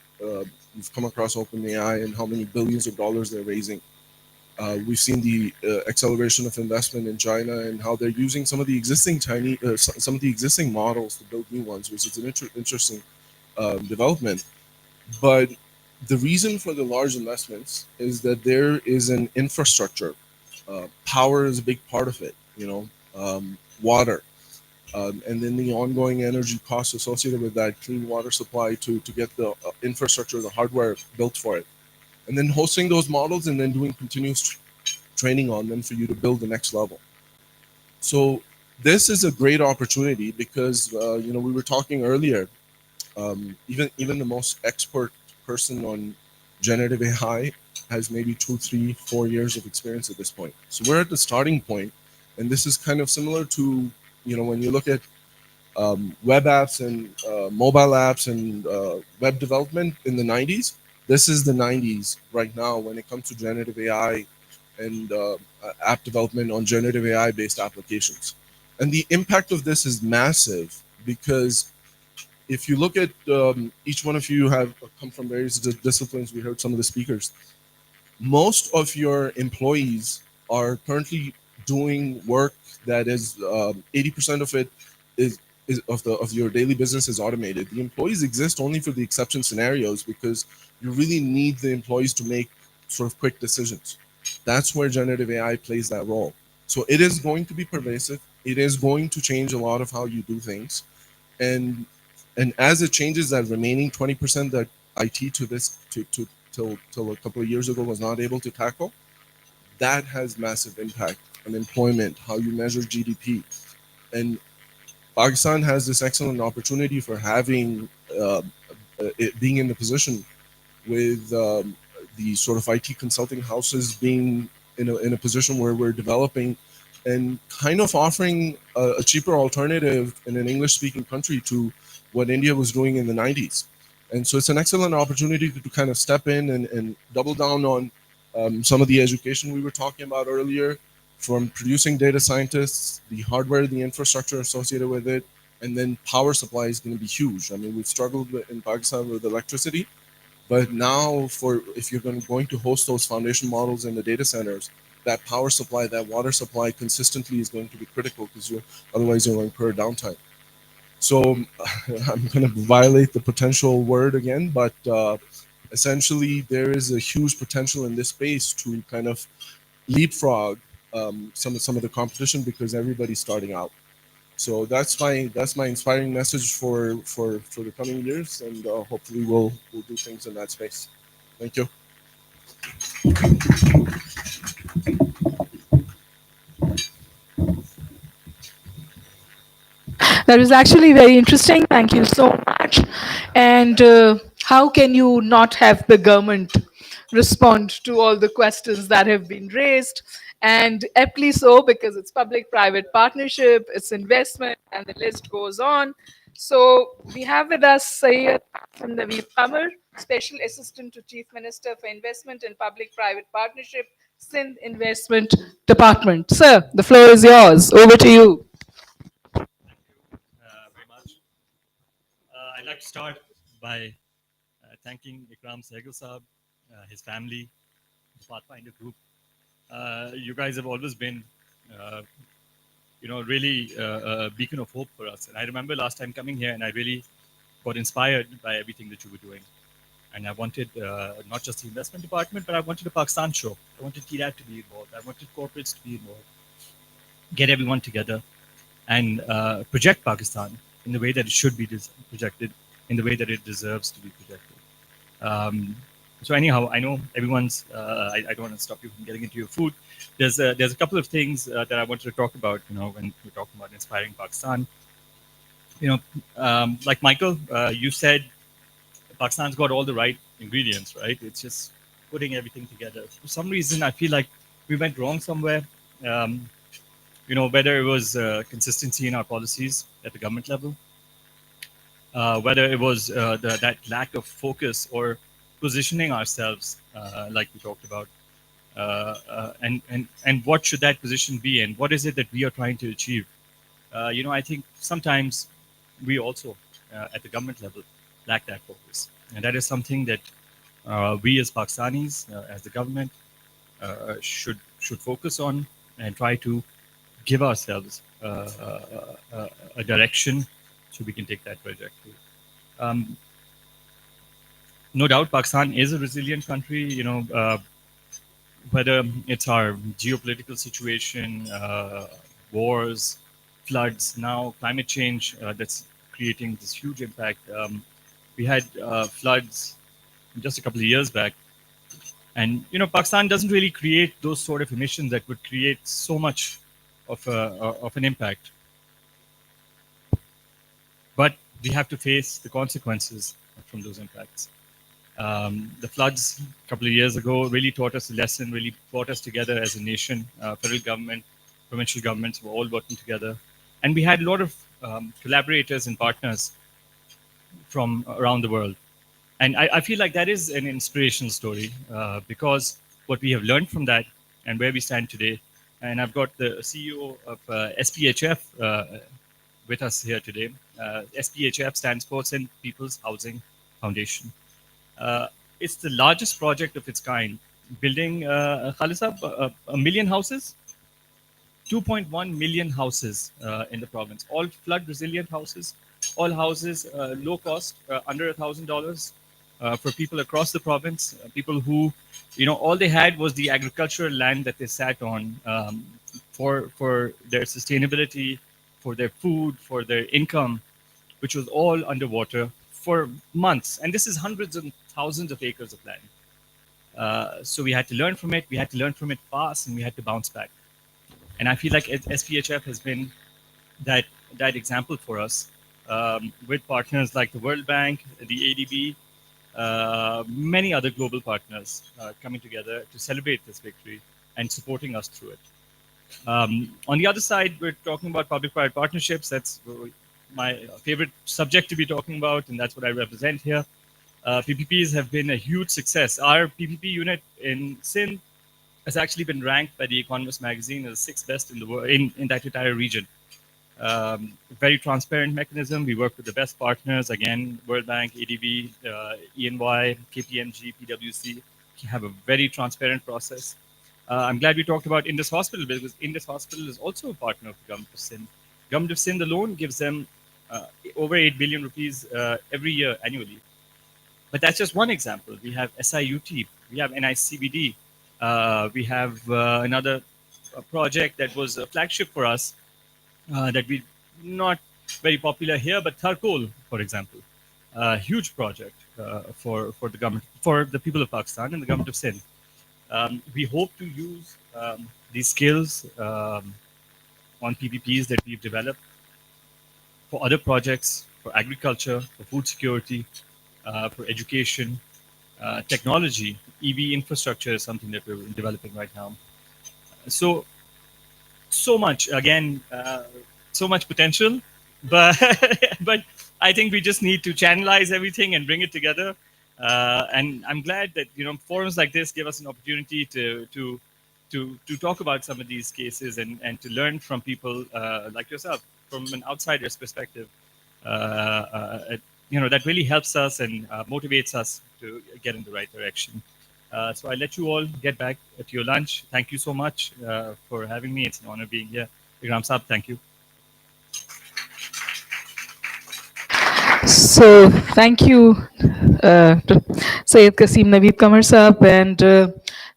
come across OpenAI and how many billions of dollars they're raising. We've seen the acceleration of investment in China and how they're using some of the existing some of the existing models to build new ones, which is an interesting development. But the reason for the large investments is that there is an infrastructure. Power is a big part of it. Water, and then the ongoing energy costs associated with that, clean water supply to get the infrastructure, the hardware built for it. and then hosting those models and then doing continuous training on them for you to build the next level. So this is a great opportunity because we were talking earlier. Even the most expert person on generative AI has maybe 2, 3, 4 years of experience at this point. So we're at the starting point, and this is kind of similar to when you look at web apps and mobile apps and web development in the 90s. This is the 90s right now when it comes to generative AI and app development on generative AI based applications. And the impact of this is massive because if you look at each one of you have come from various disciplines. We heard some of the speakers. Most of your employees are currently doing work that is 80% of it is of your daily business is automated. The employees exist only for the exception scenarios because you really need the employees to make sort of quick decisions. That's where generative AI plays that role. So it is going to be pervasive. It is going to change a lot of how you do things, and as it changes that remaining 20% that IT till a couple of years ago was not able to tackle, that has massive impact on employment, how you measure GDP. And Pakistan has this excellent opportunity for having it being in the position with the sort of IT consulting houses being in a position where we're developing and kind of offering a cheaper alternative in an English-speaking country to what India was doing in the 90s. And so it's an excellent opportunity to kind of step in and double down on some of the education we were talking about earlier, from producing data scientists, the hardware, the infrastructure associated with it, and then power supply is going to be huge. I mean, we've struggled in Pakistan with electricity, but now if you're going to host those foundation models in the data centers, that power supply, that water supply consistently is going to be critical because otherwise you're going to incur downtime. So I'm going to violate the potential word again, but essentially there is a huge potential in this space to kind of leapfrog some of the competition because everybody's starting out. So that's my inspiring message for the coming years, and hopefully we'll do things in that space. Thank you. That was actually very interesting. Thank you so much. And how can you not have the government respond to all the questions that have been raised? And aptly so, because it's public-private partnership, it's investment, and the list goes on. So we have with us Sayyid from Naveed Qamar, Special Assistant to Chief Minister for Investment and Public-Private Partnership, Sindh Investment Department. Sir, the floor is yours. Over to you. Very much. I'd like to start by thanking Ikram Sehgal Saab, his family, the Pathfinder Group. You guys have always been, really a beacon of hope for us. And I remember last time coming here, and I really got inspired by everything that you were doing. And I wanted not just the investment department, but I wanted a Pakistan show. I wanted TDAT to be involved. I wanted corporates to be involved. Get everyone together and project Pakistan in the way that it should be projected, in the way that it deserves to be projected. So anyhow, I know everyone's. I don't want to stop you from getting into your food. There's a couple of things that I wanted to talk about. When we're talking about inspiring Pakistan. Like Michael, you said, Pakistan's got all the right ingredients, right? It's just putting everything together. For some reason, I feel like we went wrong somewhere. Whether it was consistency in our policies at the government level, whether it was that lack of focus or positioning ourselves, like we talked about, and what should that position be, and what is it that we are trying to achieve? I think sometimes we also, at the government level, lack that focus, and that is something that we as Pakistanis, as the government, should focus on and try to give ourselves a direction so we can take that trajectory. No doubt, Pakistan is a resilient country. Whether it's our geopolitical situation, wars, floods, now climate change that's creating this huge impact. We had floods just a couple of years back, And Pakistan doesn't really create those sort of emissions that would create so much of an impact. But we have to face the consequences from those impacts. The floods a couple of years ago really taught us a lesson, really brought us together as a nation. Federal government, provincial governments were all working together. And we had a lot of collaborators and partners from around the world. And I feel like that is an inspirational story because what we have learned from that and where we stand today. And I've got the CEO of SPHF with us here today. SPHF stands for Sindh People's Housing Foundation. It's the largest project of its kind, building Khalisa, a million houses, 2.1 million houses in the province, all flood resilient houses, all houses low cost, under $1,000 for people across the province, people who, all they had was the agricultural land that they sat on for their sustainability, for their food, for their income, which was all underwater for months. And this is hundreds and thousands of acres of land. So we had to learn from it. We had to learn from it fast, and we had to bounce back. And I feel like SPHF has been that example for us with partners like the World Bank, the ADB, many other global partners coming together to celebrate this victory and supporting us through it. On the other side, we're talking about public-private partnerships. That's my favorite subject to be talking about, and that's what I represent here. PPPs have been a huge success. Our PPP unit in Sindh has actually been ranked by The Economist magazine as the sixth best in the world in that entire region. Very transparent mechanism. We work with the best partners, again, World Bank, ADB, ENY, KPMG, PwC. We have a very transparent process. I'm glad we talked about Indus Hospital because Indus Hospital is also a partner of the Government of Sindh. Government of Sindh alone gives them over 8 billion rupees every year annually. But that's just one example. We have SIUT, we have NICBD, we have another project that was a flagship for us that we not very popular here, but Tharkol, for example, huge project for the government, for the people of Pakistan and the Government of Sindh. We hope to use these skills on PPPs that we've developed for other projects, for agriculture, for food security, for education, technology. EV infrastructure is something that we're developing right now. So much, again, so much potential, but but I think we just need to channelize everything and bring it together. And I'm glad that forums like this give us an opportunity to talk about some of these cases and to learn from people like yourself from an outsider's perspective. That really helps us and motivates us to get in the right direction. So I let you all get back to your lunch. Thank you so much for having me. It's an honor being here. Ikram Saab, thank you. So thank you, Syed Kasim Naveed Kamar Saab. And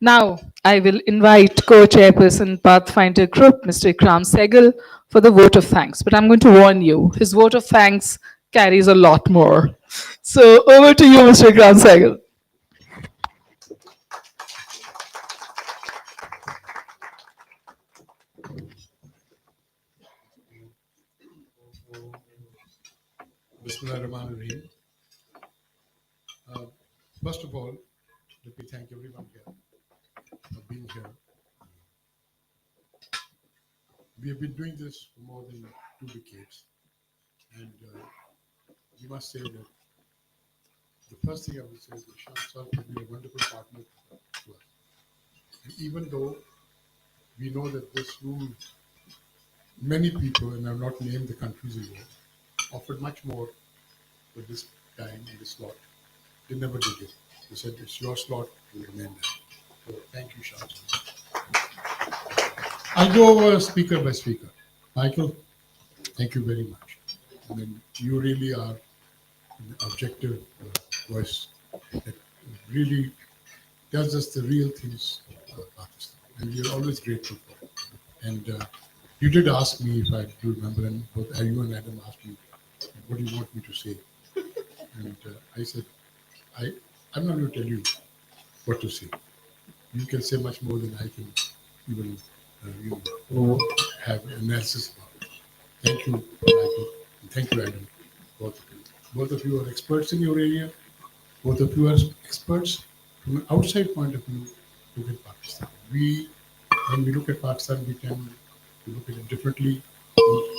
now I will invite co-chairperson Pathfinder Group, Mr. Ikram Sehgal, for the vote of thanks. But I'm going to warn you, his vote of thanks carries a lot more. So over to you, Mr. Ikram Sehgal. Bismillahirrahmanirrahim. First of all, let me thank everyone here for being here. We have been doing this for more than 2 decades, and we must say that the first thing I would say is that Shah has been a wonderful partner to us. And even though we know that this room, many people, and I've not named the countries involved, offered much more with this time and this slot. They never did it. They said it's your slot, will remain there. So thank you, Shah. I'll go over speaker by speaker. Michael, thank you very much. I mean, you really are an objective voice that really tells us the real things about Pakistan. And we're always grateful for it. And you did ask me, if I do remember, and both you and Adam asked me, what do you want me to say? And I said, I'm not going to tell you what to say. you can say much more than I can even have analysis about. Thank you, Michael, and thank you, Adam. Both of you. Both of you are experts in your area. Both of you are experts from an outside point of view. Look at Pakistan. When we look at Pakistan, we tend to look at it differently.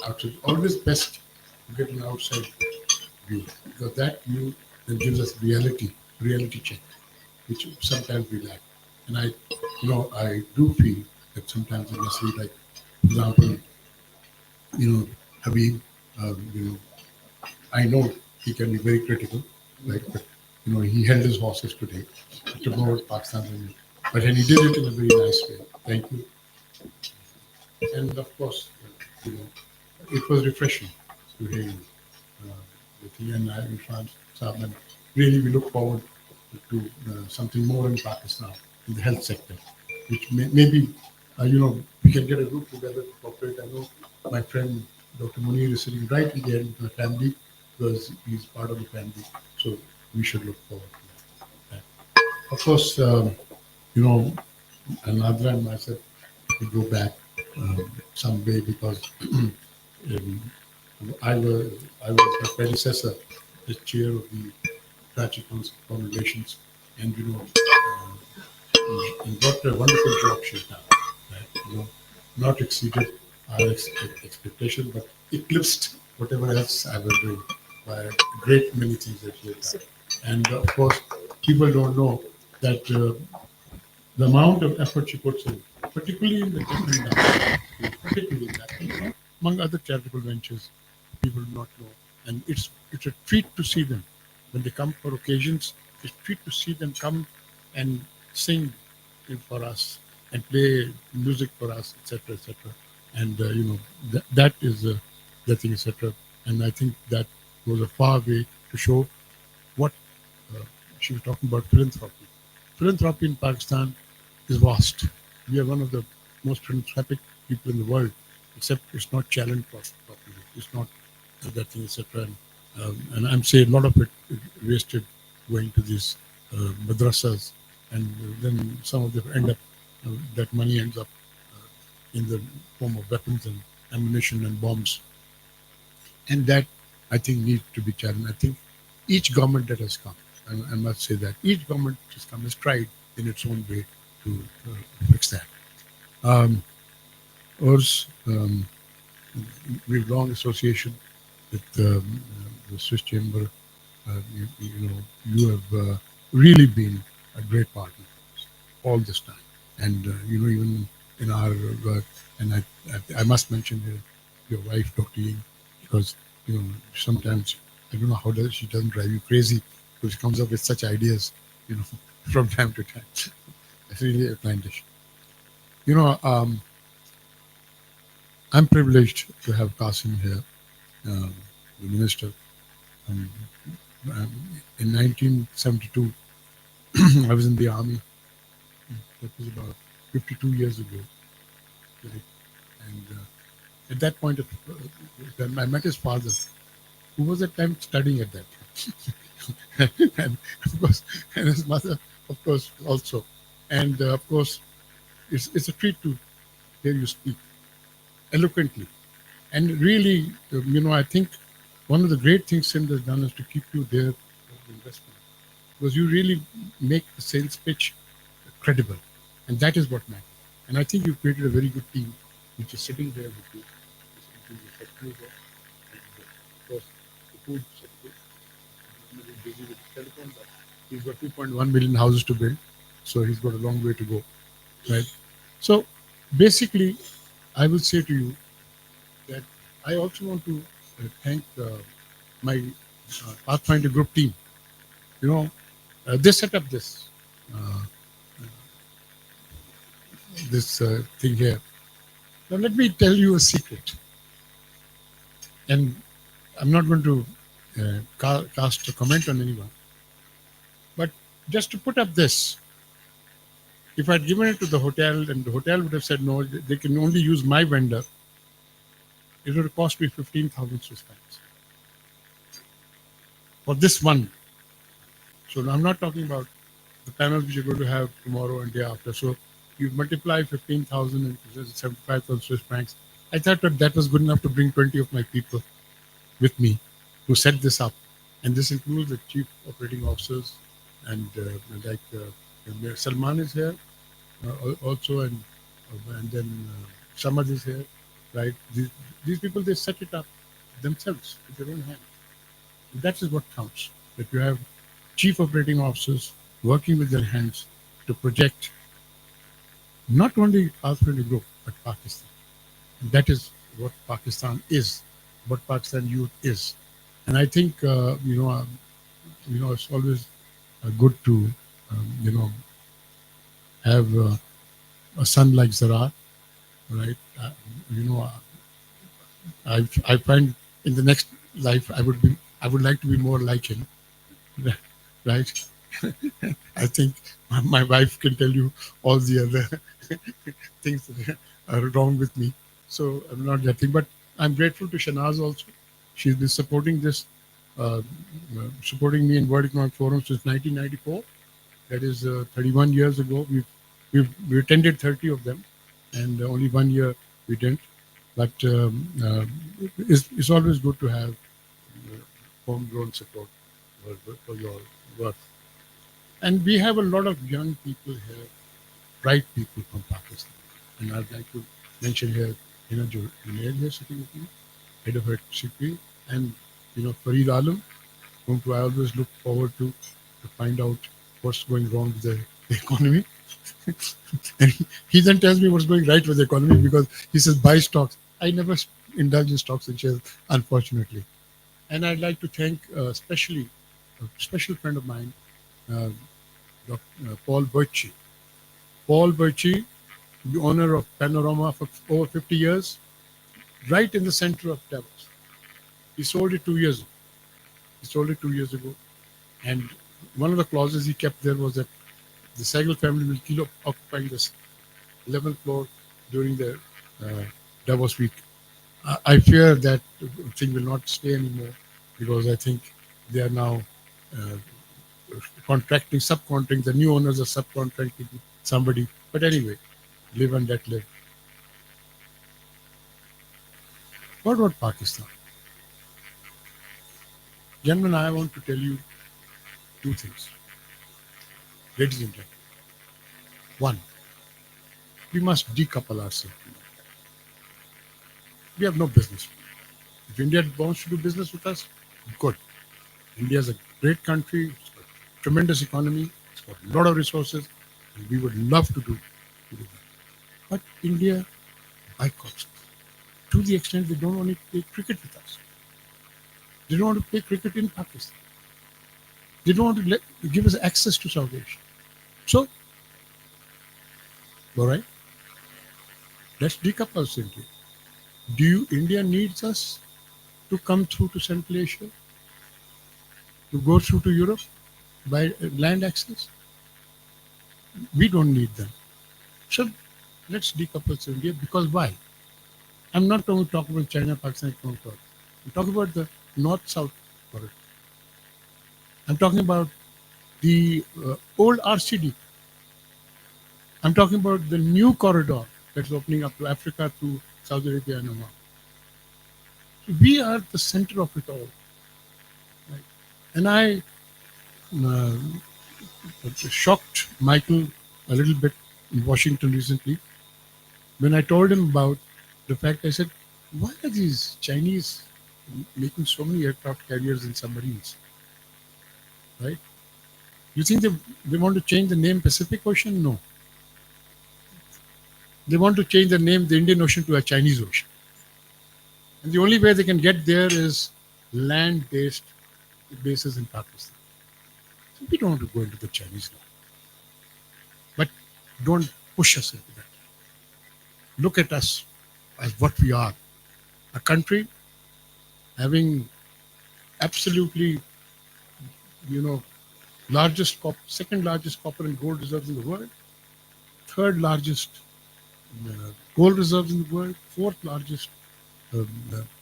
Outside, always best to get an outside view because that view then gives us reality check, which sometimes we lack. And I do feel that sometimes it's necessary, like, for example, Habib, I know he can be very critical, like, but, he held his horses today to promote Pakistan, but and he did it in a very nice way. Thank you. And of course, it was refreshing to hear you with you and I, Irfan Saab, and really we look forward to something more in Pakistan in the health sector, which maybe we can get a group together to cooperate. I know my friend Dr. Munir is sitting right here with the family because he's part of the family, so we should look forward to that. Of course, and Nadra and myself we go back someday because um, I was her predecessor as chair of the Tragic Foundations, and and got a wonderful job she's done. Right? Not exceeded our expectation, but eclipsed whatever else I was doing by a great many things that she had done. And of course, people don't know that the amount of effort she puts in, particularly in the different dance, particularly in that, among other charitable ventures, people do not know. And it's a treat to see them when they come for occasions. It's a treat to see them come and sing for us and play music for us, etc., etc. And that is the thing, etc. And I think that goes a far way to show what she was talking about philanthropy. Philanthropy in Pakistan is vast. We are one of the most philanthropic people in the world, except it's not challenged properly. It's not that thing, etc. And I'm saying a lot of it is wasted going to these madrasas, and then some of them end up, that money ends up in the form of weapons and ammunition and bombs. And that, I think, needs to be challenged. I think each government that has come, and I must say that each government has come has tried in its own way to fix that. Urs, we have long association with the Swiss Chamber. You have really been a great partner all this time, and even in our work. And I must mention your wife, Dr. Ying, because sometimes I don't know how she doesn't drive you crazy because she comes up with such ideas, from time to time. It's really a kind dish. I'm privileged to have Qasim here, the minister. Um, in 1972, I was in the army. That was about 52 years ago. Right? And at that point, when I met his father, who was at time studying at that time. And of course, and his mother, of course, also. And of course, it's a treat to hear you speak eloquently. And really, I think one of the great things Sindh has done is to keep you there for the investment. Because you really make the sales pitch credible. And that is what matters. And I think you've created a very good team, which is sitting there with you. And of course, the food sector, I'm a little busy with the telephone, but he's got 2.1 million houses to build. So he's got a long way to go. Right? So basically, I will say to you that I also want to thank my Pathfinder group team. They set up this thing here. Now let me tell you a secret, and I'm not going to cast a comment on anyone, but just to put up this, if I'd given it to the hotel and the hotel would have said no, they can only use my vendor, it would have cost me 15,000 Swiss francs for this one. So I'm not talking about the panels which you're going to have tomorrow and day after. So you multiply 15,000 and 75,000 Swiss francs. I thought that that was good enough to bring 20 of my people with me to set this up. And this includes the chief operating officers and Salman is here also, and then Samad is here, right? These people, they set it up themselves with their own hand. That is what counts. That you have chief operating officers working with their hands to project not only Alphabet Group but Pakistan. And that is what Pakistan is, what Pakistan youth is. And I think it's always good to have a son like Zara, right? You know, I find in the next life I would like to be more like him, right? I think my wife can tell you all the other things that are wrong with me. So I'm not that thing, but I'm grateful to Shanaz also. She's been supporting this, supporting me in World Economic Forum since 1994. That is 31 years ago. We attended 30 of them, and only 1 year we didn't. But it's always good to have homegrown support for your work. And we have a lot of young people here, bright people from Pakistan. And I'd like to mention here, Junaid here sitting with me, head of HCP, and Farid Alam, whom I always look forward to find out what's going wrong with the economy. And he then tells me what's going right with the economy because he says buy stocks. I never indulge in stocks and shares, unfortunately. And I'd like to thank especially a special friend of mine, Paul Birchie. Paul Birchie, the owner of Panorama for over 50 years, right in the center of Davos. He sold it 2 years ago. He sold it 2 years ago. And one of the clauses he kept there was that the Sehgal family will keep occupying this 11th floor during the Davos week. I fear that thing will not stay anymore because I think they are now subcontracting. The new owners are subcontracting somebody. But anyway, live and let live. What about Pakistan? Gentlemen, I want to tell you two things. Ladies and gentlemen. One, we must decouple ourselves. We have no business. If India wants to do business with us, good. India is a great country. It's got a tremendous economy. It's got a lot of resources. And we would love to do that. But India boycotts us to the extent they don't want to play cricket with us. They don't want to play cricket in Pakistan. They don't want to give us access to South Asia. So, all right, let's decouple simply. India needs us to come through to Central Asia, to go through to Europe by land access? We don't need them. So let's decouple India because why? I'm not going to talk about China, Pakistan economic corridor. I'm talking about the North-South corridor. I'm talking about the old RCD. I'm talking about the new corridor that's opening up to Africa, to Saudi Arabia and Oman. We are the center of it all. Right? And I shocked Michael a little bit in Washington recently when I told him about the fact. I said, why are these Chinese making so many aircraft carriers and submarines? Right? You think they want to change the name Pacific Ocean? No. They want to change the name the Indian Ocean to a Chinese Ocean. And the only way they can get there is land-based bases in Pakistan. So we don't want to go into the Chinese now. But don't push us into that. Look at us as what we are. A country having absolutely, second largest copper and gold reserves in the world, third largest gold reserves in the world, fourth largest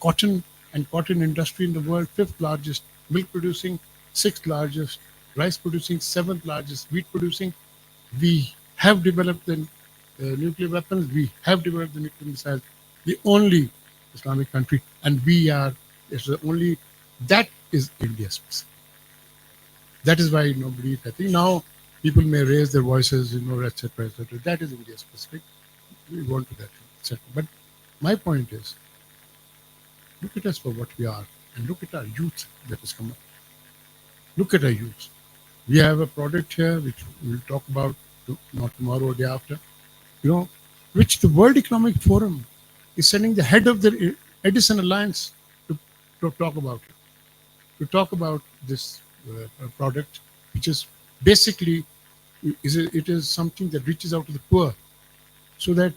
cotton and cotton industry in the world, fifth largest milk producing, sixth largest rice producing, seventh largest wheat producing. We have developed the nuclear weapons. We have developed the nuclear missiles. The only Islamic country, and we are, it's the only, that is India specific. That is why nobody, I think now people may raise their voices, etc., etc. That is India specific. We want to that, etc. But my point is, look at us for what we are, and look at our youth that has come up. Look at our youth. We have a product here which we'll talk about not tomorrow or day after, which the World Economic Forum is sending the head of the Edison Alliance to talk about it, to talk about this product, which is basically it is something that reaches out to the poor, so that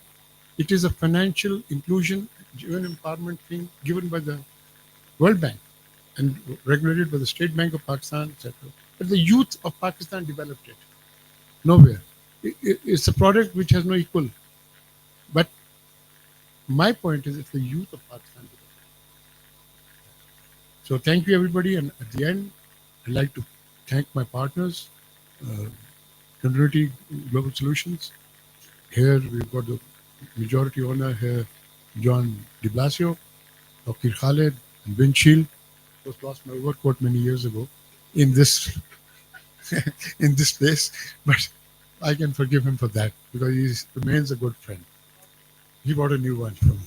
it is a financial inclusion, human empowerment thing given by the World Bank and regulated by the State Bank of Pakistan, etc. But the youth of Pakistan developed it. Nowhere. It's a product which has no equal. But my point is, it's the youth of Pakistan developed it. So thank you, everybody. And at the end, I'd like to thank my partners, Community Global Solutions. Here we've got the majority owner here, John de Blasio, Dr. Khaled, and Ben Shield, who lost my overcoat many years ago in this in this place, but I can forgive him for that because he remains a good friend. He bought a new one for me.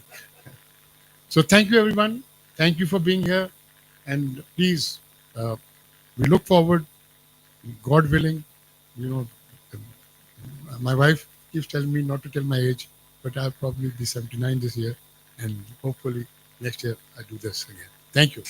So thank you, everyone. Thank you for being here, and please, we look forward, God willing. My wife keeps telling me not to tell my age, but I'll probably be 79 this year, and hopefully next year I do this again. Thank you.